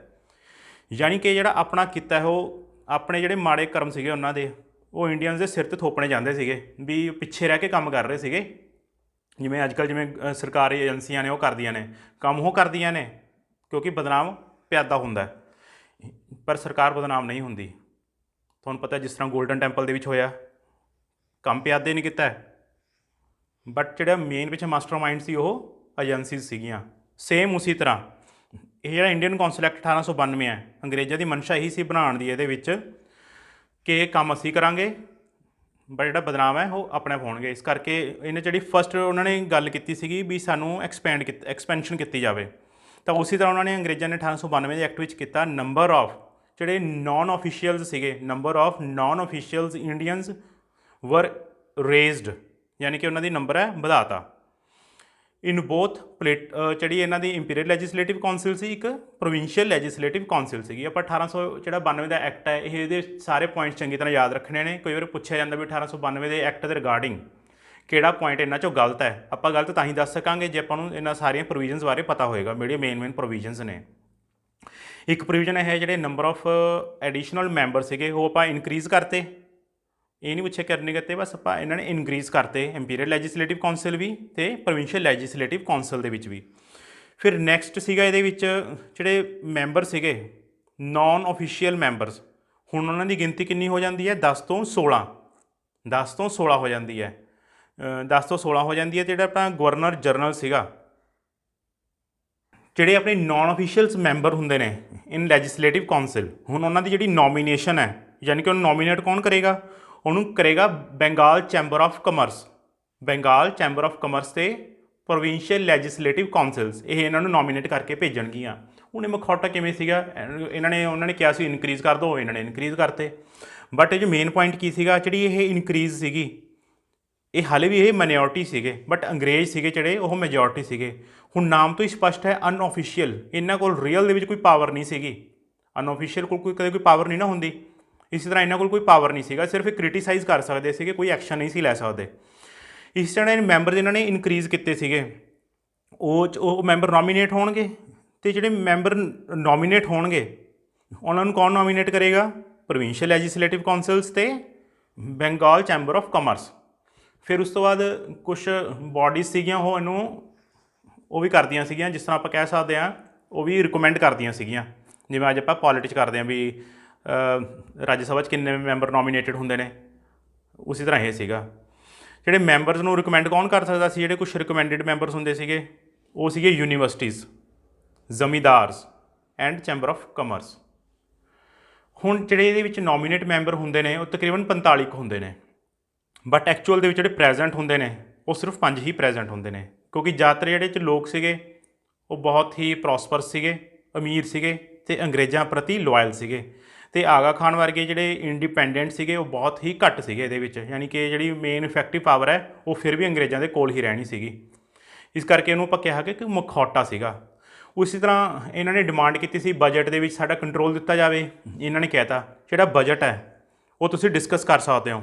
ਯਾਨੀ ਕਿ ਜਿਹੜਾ ਆਪਣਾ ਕੀਤਾ ਹੈ, ਉਹ ਆਪਣੇ ਜਿਹੜੇ ਮਾੜੇ ਕਰਮ ਸੀਗੇ ਉਹਨਾਂ ਦੇ, ਉਹ ਇੰਡੀਅਨਸ ਦੇ ਸਿਰ 'ਤੇ ਥੋਪਣੇ ਜਾਂਦੇ ਸੀਗੇ, ਵੀ ਪਿੱਛੇ ਰਹਿ ਕੇ ਕੰਮ ਕਰ ਰਹੇ ਸੀਗੇ। ਜਿਵੇਂ ਅੱਜ ਕੱਲ੍ਹ ਜਿਵੇਂ ਸਰਕਾਰੀ ਏਜੰਸੀਆਂ ਨੇ ਉਹ ਕਰਦੀਆਂ ਨੇ ਕੰਮ, ਉਹ ਕਰਦੀਆਂ ਨੇ ਕਿਉਂਕਿ ਬਦਨਾਮ ਪਿਆਦਾ ਹੁੰਦਾ, ਪਰ ਸਰਕਾਰ ਬਦਨਾਮ ਨਹੀਂ ਹੁੰਦੀ। ਤੁਹਾਨੂੰ ਪਤਾ ਜਿਸ ਤਰ੍ਹਾਂ ਗੋਲਡਨ ਟੈਂਪਲ ਦੇ ਵਿੱਚ ਹੋਇਆ, ਕੰਮ ਪਿਆਦੇ ਨਹੀਂ ਕੀਤਾ, ਬਟ ਜਿਹੜਾ ਮੇਨ ਪਿੱਛੇ ਮਾਸਟਰ ਮਾਈਂਡ ਸੀ ਉਹ ਏਜੰਸੀਜ਼ ਸੀਗੀਆਂ। ਸੇਮ ਉਸੀ ਤਰ੍ਹਾਂ ਇਹ ਜਿਹੜਾ ਇੰਡੀਅਨ ਕੌਂਸਲ ਐਕਟ 1892 ਹੈ, ਅੰਗਰੇਜ਼ਾਂ ਦੀ ਮਨਸ਼ਾ ਇਹੀ ਸੀ ਬਣਾਉਣ ਦੀ ਇਹਦੇ ਵਿੱਚ ਕਿ ਇਹ ਕੰਮ ਅਸੀਂ ਕਰਾਂਗੇ, ਬਟ ਜਿਹੜਾ ਬਦਨਾਮ ਹੈ ਉਹ ਆਪਣੇ ਆਪ ਹੋਣਗੇ। ਇਸ ਕਰਕੇ ਇਹਨੇ ਜਿਹੜੀ ਫਸਟ ਉਹਨਾਂ ਨੇ ਗੱਲ ਕੀਤੀ ਸੀਗੀ ਵੀ ਸਾਨੂੰ ਐਕਸਪੈਂਸ਼ਨ ਕੀਤੀ ਜਾਵੇ, ਤਾਂ ਉਸੇ ਤਰ੍ਹਾਂ ਉਹਨਾਂ ਨੇ ਅੰਗਰੇਜ਼ਾਂ ਨੇ 1892 ਦੇ ਐਕਟ ਵਿੱਚ ਕੀਤਾ, ਨੰਬਰ ਆਫ ਜਿਹੜੇ ਨੌਨ ਆਫੀਸ਼ੀਅਲਸ ਸੀਗੇ, number of non officials Indians ਵਰ ਰੇਜ਼ਡ, ਯਾਨੀ ਕਿ ਉਹਨਾਂ ਦੀ ਨੰਬਰ ਹੈ ਵਧਾਤਾ। ਇਨ ਬੋਥ ਜਿਹੜੀ ਇਹਨਾਂ ਦੀ ਇੰਪੀਰੀਅਲ ਲੈਜਿਸਲੇਟਿਵ ਕਾਉਂਸਿਲ ਸੀ, ਇੱਕ ਪ੍ਰੋਵਿੰਸ਼ੀਅਲ ਲੈਜਿਸਲੇਟਿਵ ਕਾਉਂਸਿਲ ਸੀਗੀ। ਆਪਾਂ 1892 ਦਾ ਐਕਟ ਹੈ, ਇਹਦੇ ਸਾਰੇ ਪੁਆਇੰਟਸ ਚੰਗੀ ਤਰ੍ਹਾਂ ਯਾਦ ਰੱਖਣੇ ਨੇ। ਕਈ ਵਾਰ ਪੁੱਛਿਆ ਜਾਂਦਾ ਵੀ 1892 ਦੇ ਐਕਟ ਦੇ ਰਿਗਾਰਡਿੰਗ ਕਿਹੜਾ ਪੁਆਇੰਟ ਇਹਨਾਂ 'ਚੋਂ ਗਲਤ ਹੈ। ਆਪਾਂ ਗਲਤ ਤਾਂ ਹੀ ਦੱਸ ਸਕਾਂਗੇ ਜੇ ਆਪਾਂ ਨੂੰ ਇਹਨਾਂ ਸਾਰੀਆਂ ਪ੍ਰੋਵੀਜ਼ਨਸ ਬਾਰੇ ਪਤਾ ਹੋਏਗਾ, ਜਿਹੜੀਆਂ ਮੇਨ ਪ੍ਰੋਵੀਜ਼ਨਸ ਨੇ। ਇੱਕ ਪ੍ਰੋਵੀਜ਼ਨ ਹੈ ਜਿਹੜੇ ਨੰਬਰ ਆਫ ਐਡੀਸ਼ਨਲ ਮੈਂਬਰ ਸੀਗੇ ਉਹ ਆਪਾਂ ਇਨਕਰੀਜ਼ ਕਰਤੇ, ਇਹ ਨਹੀਂ ਪੁੱਛਿਆ ਕਰਨੇ ਕਰਤੇ, ਬਸ ਆਪਾਂ ਇਹਨਾਂ ਨੇ ਇਨਕਰੀਜ਼ ਕਰਤੇ ਇੰਪੀਰੀਅਲ ਲੈਜਿਸਲੇਟਿਵ ਕਾਉਂਸਿਲ ਵੀ ਅਤੇ ਪ੍ਰੋਵਿੰਸ਼ੀਅਲ ਲੈਜਿਸਲੇਟਿਵ ਕਾਉਂਸਿਲ ਦੇ ਵਿੱਚ ਵੀ। ਫਿਰ ਨੈਕਸਟ ਸੀਗਾ ਇਹਦੇ ਵਿੱਚ ਜਿਹੜੇ ਮੈਂਬਰ ਸੀਗੇ ਨੌਨ ਆਫੀਸ਼ੀਅਲ ਮੈਂਬਰਸ, ਹੁਣ ਉਹਨਾਂ ਦੀ ਗਿਣਤੀ ਕਿੰਨੀ ਹੋ ਜਾਂਦੀ ਹੈ? 10 ਤੋਂ 16 ਹੋ ਜਾਂਦੀ ਹੈ। 10 ਤੋਂ 16 ਹੋ ਜਾਂਦੀ ਹੈ। ਜਿਹੜਾ ਆਪਣਾ ਗਵਰਨਰ ਜਨਰਲ ਸੀਗਾ, ਜਿਹੜੇ ਆਪਣੇ ਨੌਨ ਆਫੀਸ਼ੀਅਲਸ ਮੈਂਬਰ ਹੁੰਦੇ ਨੇ ਇਨ ਲੈਜਿਸਲੇਟਿਵ ਕਾਉਂਸਿਲ, ਹੁਣ ਉਹਨਾਂ ਦੀ ਜਿਹੜੀ ਨੋਮੀਨੇਸ਼ਨ ਹੈ, ਯਾਨੀ ਕਿ ਉਹਨੂੰ ਨੋਮੀਨੇਟ ਕੌਣ ਕਰੇਗਾ? ਉਹਨੂੰ ਕਰੇਗਾ Bengal chamber of commerce, Bengal chamber of commerce ਅਤੇ ਪ੍ਰੋਵਿੰਸ਼ੀਅਲ ਲੈਜਿਸਲੇਟਿਵ ਕਾਉਂਸਿਲਸ, ਇਹ ਇਹਨਾਂ ਨੂੰ ਨੋਮੀਨੇਟ ਕਰਕੇ ਭੇਜਣਗੀਆਂ। ਹੁਣ ਇਹ ਮਖੌਟਾ ਕਿਵੇਂ ਸੀਗਾ? ਉਹਨਾਂ ਨੇ ਕਿਹਾ ਸੀ ਇਨਕਰੀਜ਼ ਕਰ ਦਿਓ, ਇਹਨਾਂ ਨੇ ਇਨਕਰੀਜ਼ ਕਰਤੇ। ਬਟ ਇਹ ਜੋ ਮੇਨ ਪੁਆਇੰਟ ਕੀ ਸੀਗਾ, ਜਿਹੜੀ ਇਹ ਇਨਕਰੀਜ਼ ਸੀਗੀ, ਇਹ ਹਾਲੇ ਵੀ ਇਹ ਮਾਈਨੋਰਟੀ ਸੀਗੇ, ਬਟ ਅੰਗਰੇਜ਼ ਸੀਗੇ ਜਿਹੜੇ ਉਹ ਮੈਜੋਰਟੀ ਸੀਗੇ। ਹੁਣ ਨਾਮ ਤੋਂ ਹੀ ਸਪਸ਼ਟ ਹੈ ਅਨਆਫੀਸ਼ੀਅਲ, ਇਹਨਾਂ ਕੋਲ ਰੀਅਲ ਦੇ ਵਿੱਚ ਕੋਈ ਪਾਵਰ ਨਹੀਂ ਸੀਗੀ। ਅਨਆਫੀਸ਼ੀਅਲ ਕੋਲ ਕਦੇ ਕੋਈ ਪਾਵਰ ਨਹੀਂ ਨਾ ਹੁੰਦੀ, ਇਸੇ ਤਰ੍ਹਾਂ ਇਹਨਾਂ ਕੋਲ ਕੋਈ ਪਾਵਰ ਨਹੀਂ ਸੀਗਾ, ਸਿਰਫ ਕ੍ਰਿਟੀਸਾਈਜ਼ ਕਰ ਸਕਦੇ ਸੀਗੇ, ਕੋਈ ਐਕਸ਼ਨ ਨਹੀਂ ਸੀ ਲੈ ਸਕਦੇ। ਇਸ ਤਰ੍ਹਾਂ ਮੈਂਬਰ ਜਿਨ੍ਹਾਂ ਨੇ ਇਨਕਰੀਜ਼ ਕੀਤੇ ਸੀਗੇ ਉਹ ਮੈਂਬਰ ਨੋਮੀਨੇਟ ਹੋਣਗੇ, ਅਤੇ ਜਿਹੜੇ ਮੈਂਬਰ ਨੋਮੀਨੇਟ ਹੋਣਗੇ ਉਹਨਾਂ ਨੂੰ ਕੌਣ ਨੋਮੀਨੇਟ ਕਰੇਗਾ? ਪ੍ਰੋਵਿੰਸ਼ੀਅਲ ਲੈਜਿਸਲੇਟਿਵ ਕਾਉਂਸਿਲਸ ਅਤੇ ਬੰਗਾਲ ਚੈਂਬਰ ਆਫ ਕਮਰਸ। ਫਿਰ ਉਸ ਤੋਂ ਬਾਅਦ ਕੁਛ ਬਾਡੀਜ਼ ਸੀਗੀਆਂ ਉਹ ਵੀ ਕਰਦੀਆਂ ਸੀਗੀਆਂ, ਜਿਸ ਤਰ੍ਹਾਂ ਆਪਾਂ ਕਹਿ ਸਕਦੇ ਹਾਂ ਉਹ ਵੀ ਰਿਕਮੈਂਡ ਕਰਦੀਆਂ ਸੀਗੀਆਂ। ਜਿਵੇਂ ਅੱਜ ਆਪਾਂ ਪੋਲੀਟਿਕਸ ਕਰਦੇ ਹਾਂ ਵੀ ਰਾਜ ਸਭਾ 'ਚ ਕਿੰਨੇ ਮੈਂਬਰ ਨੋਮੀਨੇਟਡ ਹੁੰਦੇ ਨੇ, ਉਸੇ ਤਰ੍ਹਾਂ ਇਹ ਸੀਗਾ। ਜਿਹੜੇ ਮੈਂਬਰਸ ਨੂੰ ਰਿਕਮੈਂਡ ਕੌਣ ਕਰ ਸਕਦਾ ਸੀ? ਜਿਹੜੇ ਕੁਛ ਰਿਕਮੈਂਡਡ ਮੈਂਬਰਸ ਹੁੰਦੇ ਸੀਗੇ ਉਹ ਸੀਗੇ universities, zamindars and chamber of commerce. ਹੁਣ ਜਿਹੜੇ ਇਹਦੇ ਵਿੱਚ ਨੋਮੀਨੇਟ ਮੈਂਬਰ ਹੁੰਦੇ ਨੇ ਉਹ ਤਕਰੀਬਨ 45 ਕੁ ਹੁੰਦੇ ਨੇ, ਬਟ ਐਕਚੁਅਲ ਦੇ ਵਿੱਚ ਜਿਹੜੇ ਪ੍ਰੈਜ਼ੈਂਟ ਹੁੰਦੇ ਨੇ ਉਹ ਸਿਰਫ 5 ਹੀ ਪ੍ਰੈਜ਼ੈਂਟ ਹੁੰਦੇ ਨੇ, ਕਿਉਂਕਿ ਜ਼ਿਆਦਾਤਰ ਜਿਹੜੇ 'ਚ ਲੋਕ ਸੀਗੇ ਉਹ ਬਹੁਤ ਹੀ ਪ੍ਰੋਸਪਰਸ ਸੀਗੇ, ਅਮੀਰ ਸੀਗੇ ਅਤੇ ਅੰਗਰੇਜ਼ਾਂ ਪ੍ਰਤੀ ਲੋਇਲ ਸੀਗੇ। ਅਤੇ ਆਗਾ ਖਾਨ ਵਰਗੇ ਜਿਹੜੇ ਇੰਡੀਪੈਂਡੈਂਟ ਸੀਗੇ ਉਹ ਬਹੁਤ ਹੀ ਘੱਟ ਸੀਗੇ ਇਹਦੇ ਵਿੱਚ, ਯਾਨੀ ਕਿ ਜਿਹੜੀ ਮੇਨ ਇਫੈਕਟਿਵ ਪਾਵਰ ਹੈ ਉਹ ਫਿਰ ਵੀ ਅੰਗਰੇਜ਼ਾਂ ਦੇ ਕੋਲ ਹੀ ਰਹਿਣੀ ਸੀਗੀ। ਇਸ ਕਰਕੇ ਇਹਨੂੰ ਆਪਾਂ ਕਿਹਾ ਕਿ ਮਖੌਟਾ ਸੀਗਾ। ਉਸੇ ਤਰ੍ਹਾਂ ਇਹਨਾਂ ਨੇ ਡਿਮਾਂਡ ਕੀਤੀ ਸੀ ਬਜਟ ਦੇ ਵਿੱਚ ਸਾਡਾ ਕੰਟਰੋਲ ਦਿੱਤਾ ਜਾਵੇ। ਇਹਨਾਂ ਨੇ ਕਹਿਤਾ ਜਿਹੜਾ ਬਜਟ ਹੈ ਉਹ ਤੁਸੀਂ ਡਿਸਕਸ ਕਰ ਸਕਦੇ ਹੋ,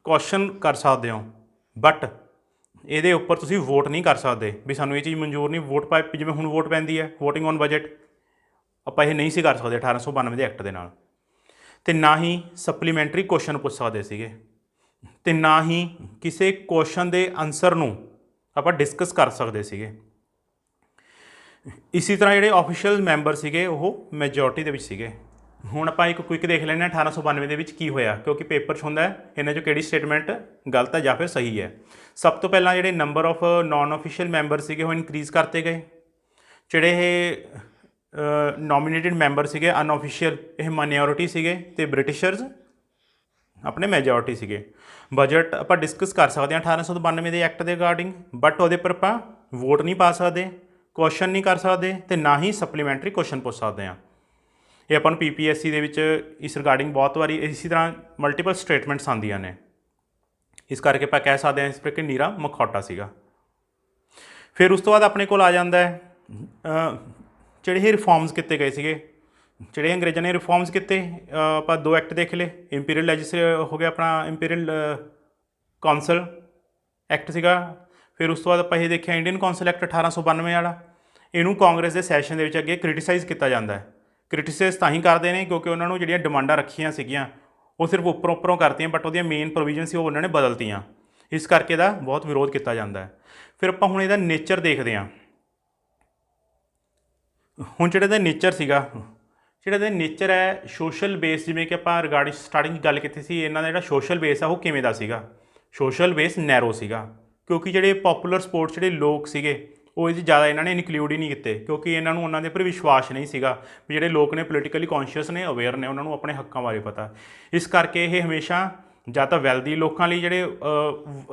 ਕੁਐਸਚਨ ਕਰ ਸਕਦੇ ਹੋ, ਬਟ ਇਹਦੇ ਉੱਪਰ ਤੁਸੀਂ ਵੋਟ ਨਹੀਂ ਕਰ ਸਕਦੇ ਵੀ ਸਾਨੂੰ ਇਹ ਚੀਜ਼ ਮਨਜ਼ੂਰ ਨਹੀਂ। ਵੋਟ ਜਿਵੇਂ ਹੁਣ ਵੋਟ ਪੈਂਦੀ ਹੈ ਵੋਟਿੰਗ ਔਨ ਬਜਟ, ਆਪਾਂ ਇਹ ਨਹੀਂ ਸੀ ਕਰ ਸਕਦੇ 1892 ਦੇ ਐਕਟ ਦੇ ਨਾਲ। ਅਤੇ ਨਾ ਹੀ ਸਪਲੀਮੈਂਟਰੀ ਕੁਐਸਚਨ ਪੁੱਛ ਸਕਦੇ ਸੀਗੇ, ਅਤੇ ਨਾ ਹੀ ਕਿਸੇ ਕੁਐਸਚਨ ਦੇ ਆਨਸਰ ਨੂੰ ਆਪਾਂ ਡਿਸਕਸ ਕਰ ਸਕਦੇ ਸੀਗੇ। इसी तरह ਜਿਹੜੇ ਆਫੀਸ਼ੀਅਲ ਮੈਂਬਰ ਸੀਗੇ ਉਹ ਮੈਜੋਰਟੀ ਦੇ ਵਿੱਚ ਸੀਗੇ। ਹੁਣ ਆਪਾਂ ਇੱਕ ਕੁਇਕ ਦੇਖ ਲੈਂਦੇ ਹਾਂ 1892 ਦੇ ਵਿੱਚ ਕੀ ਹੋਇਆ, ਕਿਉਂਕਿ ਪੇਪਰ 'ਚ ਹੁੰਦਾ ਇਹਨਾਂ 'ਚੋਂ ਕਿਹੜੀ ਸਟੇਟਮੈਂਟ ਗਲਤ ਹੈ ਜਾਂ ਫਿਰ ਸਹੀ ਹੈ। ਸਭ ਤੋਂ ਪਹਿਲਾਂ ਜਿਹੜੇ number of non official member ਸੀਗੇ ਉਹ ਇਨਕਰੀਜ਼ ਕਰਤੇ ਗਏ। ਜਿਹੜੇ ਇਹ ਨੋਮੀਨੇਟਡ ਮੈਂਬਰ ਸੀਗੇ ਅਨਆਫੀਸ਼ੀਅਲ ਇਹ ਮਾਈਨੋਰਿਟੀ ਸੀਗੇ ਅਤੇ ਬ੍ਰਿਟਿਸ਼ਰਜ਼ ਆਪਣੇ ਮੈਜੋਰਟੀ ਸੀਗੇ। ਬਜਟ ਆਪਾਂ ਡਿਸਕਸ ਕਰ ਸਕਦੇ ਹਾਂ 1892 ਦੇ ਐਕਟ ਦੇ ਰਿਗਾਰਡਿੰਗ, ਬਟ ਉਹਦੇ ਪਰ ਆਪਾਂ ਵੋਟ ਨਹੀਂ ਪਾ ਸਕਦੇ, ਕੁਐਸਚਨ ਨਹੀਂ ਕਰ ਸਕਦੇ ਅਤੇ ਨਾ ਹੀ ਸਪਲੀਮੈਂਟਰੀ ਕੁਐਸਚਨ ਪੁੱਛ ਸਕਦੇ ਹਾਂ। ਇਹ ਆਪਾਂ ਨੂੰ PPSC ਦੇ ਵਿੱਚ ਇਸ ਰਿਗਾਰਡਿੰਗ ਬਹੁਤ ਵਾਰੀ ਇਸੇ ਤਰ੍ਹਾਂ ਮਲਟੀਪਲ ਸਟੇਟਮੈਂਟਸ ਆਉਂਦੀਆਂ ਨੇ, ਇਸ ਕਰਕੇ ਆਪਾਂ ਕਹਿ ਸਕਦੇ ਹਾਂ ਇਸ ਪਰ ਕਿ ਨੀਰਾ ਮਖੌਟਾ ਸੀਗਾ। ਫਿਰ ਉਸ ਤੋਂ ਬਾਅਦ ਆਪਣੇ ਕੋਲ ਆ ਜਾਂਦਾ ਹੈ ਜਿਹੜੇ ਇਹ ਰਿਫੋਰਮਸ ਕੀਤੇ ਗਏ ਸੀਗੇ, ਜਿਹੜੇ ਅੰਗਰੇਜ਼ਾਂ ਨੇ ਰਿਫੋਰਮਸ ਕੀਤੇ। ਆਪਾਂ 2 ਐਕਟ ਦੇਖ ਲਏ, ਇੰਪੀਰੀਅਲ ਹੋ ਗਿਆ ਆਪਣਾ ਇੰਪੀਰੀਅਲ ਕੌਂਸਲ ਐਕਟ ਸੀਗਾ। ਫਿਰ ਉਸ ਤੋਂ ਬਾਅਦ ਆਪਾਂ ਇਹ ਦੇਖਿਆ ਇੰਡੀਅਨ ਕੌਂਸਲ ਐਕਟ 1892 ਵਾਲਾ। ਇਹਨੂੰ ਕਾਂਗਰਸ ਦੇ ਸੈਸ਼ਨ ਦੇ ਵਿੱਚ ਅੱਗੇ ਕ੍ਰਿਟੀਸਾਈਜ਼ ਕੀਤਾ ਜਾਂਦਾ ਹੈ। ਕ੍ਰਿਟੀਸਾਈਜ਼ ਤਾਂ ਹੀ ਕਰਦੇ ਨੇ ਕਿਉਂਕਿ ਉਹਨਾਂ ਨੂੰ ਜਿਹੜੀਆਂ ਡਿਮਾਂਡਾਂ ਰੱਖੀਆਂ ਸੀਗੀਆਂ ਉਹ ਸਿਰਫ ਉੱਪਰੋਂ ਕਰਤੀਆਂ, ਬਟ ਉਹਦੀਆਂ ਮੇਨ ਪ੍ਰੋਵੀਜ਼ਨ ਸੀ ਉਹ ਉਹਨਾਂ ਨੇ ਬਦਲਤੀਆਂ, ਇਸ ਕਰਕੇ ਇਹਦਾ ਬਹੁਤ ਵਿਰੋਧ ਕੀਤਾ ਜਾਂਦਾ ਹੈ। ਫਿਰ ਆਪਾਂ ਹੁਣ ਇਹਦਾ ਨੇਚਰ ਦੇਖਦੇ ਹਾਂ। ਹੁਣ ਜਿਹੜਾ ਇਹਦਾ ਨੇਚਰ ਸੀਗਾ, ਜਿਹੜਾ ਇਹਦਾ ਨੇਚਰ ਹੈ ਸੋਸ਼ਲ ਬੇਸ, ਜਿਵੇਂ ਕਿ ਆਪਾਂ ਰਿਗਾਰਡਿੰਗ ਸਟਾਰਟਿੰਗ ਗੱਲ ਕੀਤੀ ਸੀ, ਇਹਨਾਂ ਦਾ ਜਿਹੜਾ ਸੋਸ਼ਲ ਬੇਸ ਆ ਉਹ ਕਿਵੇਂ ਦਾ ਸੀਗਾ। ਸੋਸ਼ਲ ਬੇਸ ਨੈਰੋ ਸੀਗਾ, ਕਿਉਂਕਿ ਜਿਹੜੇ ਪੋਪੂਲਰ ਸਪੋਰਟਸ ਜਿਹੜੇ ਲੋਕ ਸੀਗੇ ਉਹ ਇਹ 'ਚ ਜ਼ਿਆਦਾ ਇਹਨਾਂ ਨੇ ਇਨਕਲੂਡ ਹੀ ਨਹੀਂ ਕੀਤੇ, ਕਿਉਂਕਿ ਇਹਨਾਂ ਨੂੰ ਉਹਨਾਂ ਦੇ ਉੱਪਰ ਵਿਸ਼ਵਾਸ ਨਹੀਂ ਸੀਗਾ ਵੀ ਜਿਹੜੇ ਲੋਕ ਨੇ ਪੋਲੀਟੀਕਲੀ ਕੌਨਸ਼ੀਅਸ ਨੇ, ਅਵੇਅਰ ਨੇ, ਉਹਨਾਂ ਨੂੰ ਆਪਣੇ ਹੱਕਾਂ ਬਾਰੇ ਪਤਾ। ਇਸ ਕਰਕੇ ਇਹ ਹਮੇਸ਼ਾ ਜਾਂ ਤਾਂ ਵੈਲਦੀ ਲੋਕਾਂ ਲਈ ਜਿਹੜੇ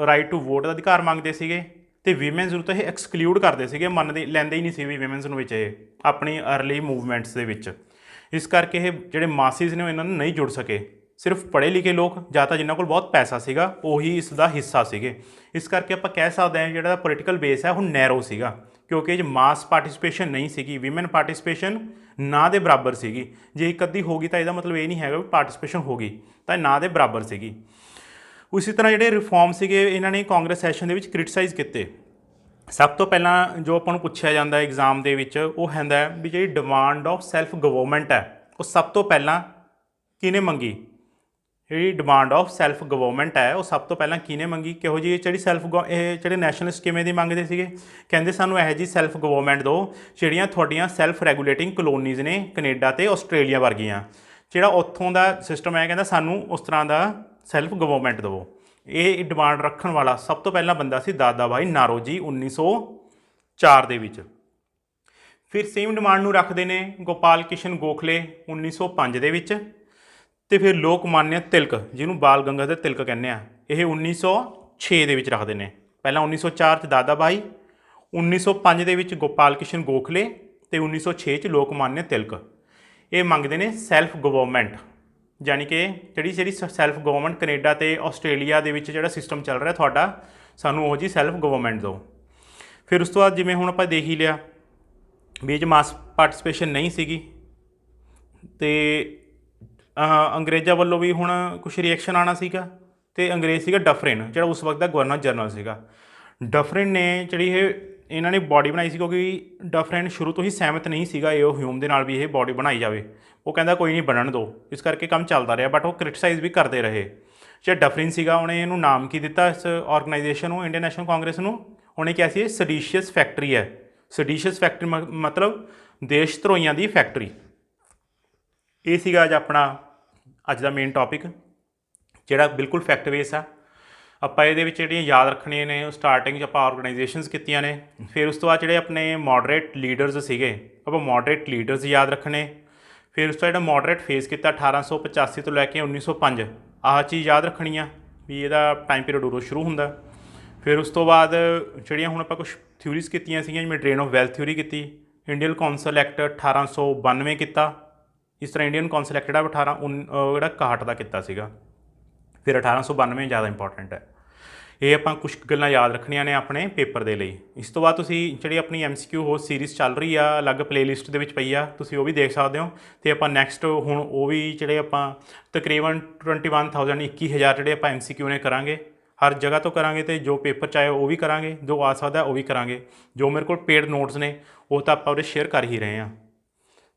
ਰਾਈਟ ਟੂ ਵੋਟ ਦਾ ਅਧਿਕਾਰ ਮੰਗਦੇ ਸੀਗੇ ਅਤੇ ਵੀਮੈਨਸ ਨੂੰ ਤਾਂ ਇਹ ਐਕਸਕਲੂਡ ਕਰਦੇ ਸੀਗੇ, ਲੈਂਦੇ ਹੀ ਨਹੀਂ ਸੀ ਵੀ ਵੀਮੈਨਸ ਨੂੰ ਵਿੱਚ ਇਹ ਆਪਣੀ ਅਰਲੀ ਮੂਵਮੈਂਟਸ ਦੇ ਵਿੱਚ। ਇਸ ਕਰਕੇ ਇਹ ਜਿਹੜੇ ਮਾਸਿਸ ਨੇ ਉਹ ਇਹਨਾਂ ਨੂੰ ਨਹੀਂ ਜੁੜ ਸਕੇ। ਸਿਰਫ ਪੜ੍ਹੇ ਲਿਖੇ ਲੋਕ ਜਾਂ ਤਾਂ ਜਿਨ੍ਹਾਂ ਕੋਲ ਬਹੁਤ ਪੈਸਾ ਸੀਗਾ ਉਹੀ ਇਸ ਦਾ ਹਿੱਸਾ ਸੀਗੇ। ਇਸ ਕਰਕੇ ਆਪਾਂ ਕਹਿ ਸਕਦੇ ਹਾਂ ਜਿਹੜਾ ਪੋਲੀਟੀਕਲ ਬੇਸ ਹੈ ਉਹ ਨੈਰੋ ਸੀਗਾ, ਕਿਉਂਕਿ ਇਹ 'ਚ ਮਾਸ ਪਾਰਟੀਸਪੇਸ਼ਨ ਨਹੀਂ ਸੀਗੀ, ਵੀਮਨ ਪਾਰਟੀਸਪੇਸ਼ਨ ਨਾ ਦੇ ਬਰਾਬਰ ਸੀਗੀ। ਜੇ ਇੱਕ ਅੱਧੀ ਹੋ ਗਈ ਤਾਂ ਇਹਦਾ ਮਤਲਬ ਇਹ ਨਹੀਂ ਹੈਗਾ ਵੀ ਪਾਰਟੀਸਪੇਸ਼ਨ ਹੋ ਗਈ, ਤਾਂ ਨਾ ਦੇ ਬਰਾਬਰ ਸੀਗੀ। ਉਸੇ ਤਰ੍ਹਾਂ ਜਿਹੜੇ ਰਿਫੋਰਮ ਸੀਗੇ ਇਹਨਾਂ ਨੇ ਕਾਂਗਰਸ ਸੈਸ਼ਨ ਦੇ ਵਿੱਚ ਕ੍ਰਿਟੀਸਾਈਜ਼ ਕੀਤੇ। ਸਭ ਤੋਂ ਪਹਿਲਾਂ ਜੋ ਆਪਾਂ ਨੂੰ ਪੁੱਛਿਆ ਜਾਂਦਾ ਐਗਜ਼ਾਮ ਦੇ ਵਿੱਚ ਉਹ ਹੁੰਦਾ ਵੀ ਜਿਹੜੀ ਡਿਮਾਂਡ ਆਫ ਸੈਲਫ ਗਵਰਨਮੈਂਟ ਹੈ ਉਹ ਸਭ ਤੋਂ ਪਹਿਲਾਂ ਕਿਹਨੇ ਮੰਗੀ। ਜਿਹੜੀ ਡਿਮਾਂਡ ਆਫ ਸੈਲਫ ਗਵਰਨਮੈਂਟ ਹੈ ਉਹ ਸਭ ਤੋਂ ਪਹਿਲਾਂ ਕਿਹਨੇ ਮੰਗੀ, ਕਿਹੋ ਜਿਹੀ ਜਿਹੜੀ ਇਹ ਜਿਹੜੇ ਨੈਸ਼ਨਲਿਸਟ ਕਿਵੇਂ ਦੀ ਮੰਗਦੇ ਸੀਗੇ, ਕਹਿੰਦੇ ਸਾਨੂੰ ਇਹੋ ਜਿਹੀ ਸੈਲਫ ਗਵਰਨਮੈਂਟ ਦਿਓ ਜਿਹੜੀਆਂ ਤੁਹਾਡੀਆਂ ਸੈਲਫ ਰੈਗੂਲੇਟਿੰਗ ਕਲੋਨੀਜ਼ ਨੇ ਕੈਨੇਡਾ ਅਤੇ ਆਸਟ੍ਰੇਲੀਆ ਵਰਗੀਆਂ, ਜਿਹੜਾ ਉੱਥੋਂ ਦਾ ਸਿਸਟਮ ਹੈ ਕਹਿੰਦਾ ਸਾਨੂੰ ਉਸ ਤਰ੍ਹਾਂ ਦਾ ਸੈਲਫ ਗਵਰਨਮੈਂਟ ਦਿਓ। ਇਹ ਡਿਮਾਂਡ ਰੱਖਣ ਵਾਲਾ ਸਭ ਤੋਂ ਪਹਿਲਾਂ ਬੰਦਾ ਸੀ ਦਾਦਾ ਭਾਈ ਨਾਰੋਜੀ 1904 ਦੇ ਵਿੱਚ। ਫਿਰ ਸੇਮ ਡਿਮਾਂਡ ਨੂੰ ਰੱਖਦੇ ਨੇ ਗੋਪਾਲ ਕ੍ਰਿਸ਼ਨ ਗੋਖਲੇ 1905 ਦੇ ਵਿੱਚ, ਅਤੇ ਫਿਰ ਲੋਕਮਾਨਿਆ ਤਿਲਕ ਜਿਹਨੂੰ ਬਾਲ ਗੰਗਾਧਰ ਤਿਲਕ ਕਹਿੰਦੇ ਆ ਇਹ 1906 ਦੇ ਵਿੱਚ ਰੱਖਦੇ ਨੇ। ਪਹਿਲਾਂ 1904 'ਚ ਦਾਦਾ ਭਾਈ, 1905 ਦੇ ਵਿੱਚ ਗੋਪਾਲ ਕ੍ਰਿਸ਼ਨ ਗੋਖਲੇ ਅਤੇ 1906 'ਚ ਲੋਕਮਾਨਿਆ ਤਿਲਕ। ਇਹ ਮੰਗਦੇ ਨੇ ਸੈਲਫ ਗਵਰਨਮੈਂਟ, ਯਾਨੀ ਕਿ ਜਿਹੜੀ ਸੈਲਫ ਗਵਰਨਮੈਂਟ ਕੈਨੇਡਾ ਅਤੇ ਆਸਟ੍ਰੇਲੀਆ ਦੇ ਵਿੱਚ ਜਿਹੜਾ ਸਿਸਟਮ ਚੱਲ ਰਿਹਾ ਤੁਹਾਡਾ, ਸਾਨੂੰ ਉਹੋ ਜਿਹੀ ਸੈਲਫ ਗਵਰਨਮੈਂਟ ਦਿਓ। ਫਿਰ ਉਸ ਤੋਂ ਬਾਅਦ ਜਿਵੇਂ ਹੁਣ ਆਪਾਂ ਦੇਖ ਹੀ ਲਿਆ ਵੀ ਇਹ 'ਚ ਮਾਸ ਪਾਰਟੀਸਪੇਸ਼ਨ ਨਹੀਂ ਸੀਗੀ, ਅਤੇ ਅੰਗਰੇਜ਼ਾਂ ਵੱਲੋਂ ਵੀ ਹੁਣ ਕੁਛ ਰਿਐਕਸ਼ਨ ਆਉਣਾ ਸੀਗਾ। ਅਤੇ ਅੰਗਰੇਜ਼ ਸੀਗਾ ਡਫਰਿਨ, ਜਿਹੜਾ ਉਸ ਵਕਤ ਦਾ ਗਵਰਨਰ ਜਨਰਲ ਸੀਗਾ। ਡਫਰਿਨ ਨੇ ਜਿਹੜੀ ਇਹਨਾਂ ਨੇ ਬਾਡੀ ਬਣਾਈ ਸੀ, ਕਿਉਂਕਿ ਡਫਰਿਨ ਸ਼ੁਰੂ ਤੋਂ ਹੀ ਸਹਿਮਤ ਨਹੀਂ ਸੀਗਾ ਏਓ ਹਿਊਮ ਦੇ ਨਾਲ ਵੀ ਇਹ ਬਾਡੀ ਬਣਾਈ ਜਾਵੇ। ਉਹ ਕਹਿੰਦਾ ਕੋਈ ਨਹੀਂ ਬਣਨ ਦਿਓ, ਇਸ ਕਰਕੇ ਕੰਮ ਚੱਲਦਾ ਰਿਹਾ, ਬਟ ਉਹ ਕ੍ਰਿਟੀਸਾਈਜ਼ ਵੀ ਕਰਦੇ ਰਹੇ। ਜਿਹੜਾ ਡਫਰਿਨ ਸੀਗਾ ਉਹਨੇ ਇਹਨੂੰ ਨਾਮ ਕੀ ਦਿੱਤਾ ਇਸ ਆਰਗੇਨਾਈਜੇਸ਼ਨ ਨੂੰ, ਇੰਡੀਅਨ ਨੈਸ਼ਨਲ ਕਾਂਗਰਸ ਨੂੰ, ਉਹਨੇ ਕਿਹਾ ਸੀ ਇਹ ਸਡੀਸ਼ੀਅਸ ਫੈਕਟਰੀ ਹੈ। ਸਡੀਸ਼ੀਅਸ ਫੈਕਟਰੀ ਮਤਲਬ ਦੇਸ਼ ਧਰੋਈਆਂ ਦੀ ਫੈਕਟਰੀ। ਇਹ ਸੀਗਾ ਅੱਜ ਦਾ ਮੇਨ ਟੌਪਿਕ, ਜਿਹੜਾ ਬਿਲਕੁਲ ਫੈਕਟ ਬੇਸ ਆ। ਆਪਾਂ ਇਹਦੇ ਵਿੱਚ ਜਿਹੜੀਆਂ ਯਾਦ ਰੱਖਣੀਆਂ ਨੇ ਉਹ ਸਟਾਰਟਿੰਗ 'ਚ ਆਪਾਂ ਆਰਗੇਨਾਈਜੇਸ਼ਨਸ ਕੀਤੀਆਂ ਨੇ। ਫਿਰ ਉਸ ਤੋਂ ਬਾਅਦ ਜਿਹੜੇ ਆਪਣੇ ਮੋਡਰੇਟ ਲੀਡਰਸ ਸੀਗੇ ਆਪਾਂ ਮੋਡਰੇਟ ਲੀਡਰਸ ਯਾਦ ਰੱਖਣੇ। ਫਿਰ ਉਸ ਤੋਂ ਜਿਹੜਾ ਮੋਡਰੇਟ ਫੇਸ ਕੀਤਾ 1885 ਤੋਂ ਲੈ ਕੇ 1905, ਆਹ ਚੀਜ਼ ਯਾਦ ਰੱਖਣੀ ਆ ਵੀ ਇਹਦਾ ਟਾਈਮ ਪੀਰੀਅਡ ਉਦੋਂ ਸ਼ੁਰੂ ਹੁੰਦਾ। ਫਿਰ ਉਸ ਤੋਂ ਬਾਅਦ ਜਿਹੜੀਆਂ ਹੁਣ ਆਪਾਂ ਕੁਛ ਥਿਊਰੀਜ਼ ਕੀਤੀਆਂ ਸੀਗੀਆਂ, ਜਿਵੇਂ ਡਰੇਨ ਆਫ ਵੈਲਥ ਥਿਊਰੀ ਕੀਤੀ, ਇੰਡੀਅਨ ਕੌਂਸਲ ਐਕਟ 1892 ਕੀਤਾ। ਇਸ ਤਰ੍ਹਾਂ ਇੰਡੀਅਨ ਕੌਂਸਲ ਐਕਟ ਜਿਹੜਾ 61 ਦਾ ਕੀਤਾ ਸੀਗਾ। ਫਿਰ 1892 ਜ਼ਿਆਦਾ ਇੰਪੋਰਟੈਂਟ ਹੈ। ਇਹ ਆਪਾਂ ਕੁਛ ਗੱਲਾਂ ਯਾਦ ਰੱਖਣੀਆਂ ਨੇ ਆਪਣੇ ਪੇਪਰ ਦੇ ਲਈ। ਇਸ ਤੋਂ ਬਾਅਦ ਤੁਸੀਂ ਜਿਹੜੀ ਆਪਣੀ MCQ ਹੋਰ ਸੀਰੀਜ਼ ਚੱਲ ਰਹੀ ਆ ਅਲੱਗ ਪਲੇਲਿਸਟ ਦੇ ਵਿੱਚ ਪਈ ਆ, ਤੁਸੀਂ ਉਹ ਵੀ ਦੇਖ ਸਕਦੇ ਹੋ। ਅਤੇ ਆਪਾਂ ਨੈਕਸਟ ਹੁਣ ਉਹ ਵੀ ਜਿਹੜੇ ਆਪਾਂ ਤਕਰੀਬਨ 21,000 21,000 ਜਿਹੜੇ ਆਪਾਂ MCQ ਨੇ ਕਰਾਂਗੇ, ਹਰ ਜਗ੍ਹਾ ਤੋਂ ਕਰਾਂਗੇ, ਅਤੇ ਜੋ ਪੇਪਰ 'ਚ ਆਏ ਉਹ ਵੀ ਕਰਾਂਗੇ, ਜੋ ਆ ਸਕਦਾ ਉਹ ਵੀ ਕਰਾਂਗੇ। ਜੋ ਮੇਰੇ ਕੋਲ ਪੇਡ ਨੋਟਸ ਨੇ ਉਹ ਤਾਂ ਆਪਾਂ ਉਹਦੇ ਸ਼ੇਅਰ ਕਰ ਹੀ ਰਹੇ ਹਾਂ।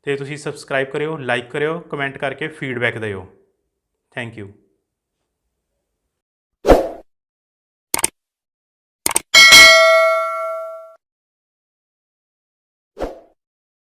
ਅਤੇ ਤੁਸੀਂ ਸਬਸਕ੍ਰਾਈਬ ਕਰਿਓ, ਲਾਈਕ ਕਰਿਓ, ਕਮੈਂਟ ਕਰਕੇ ਫੀਡਬੈਕ ਦਿਓ। Thank you.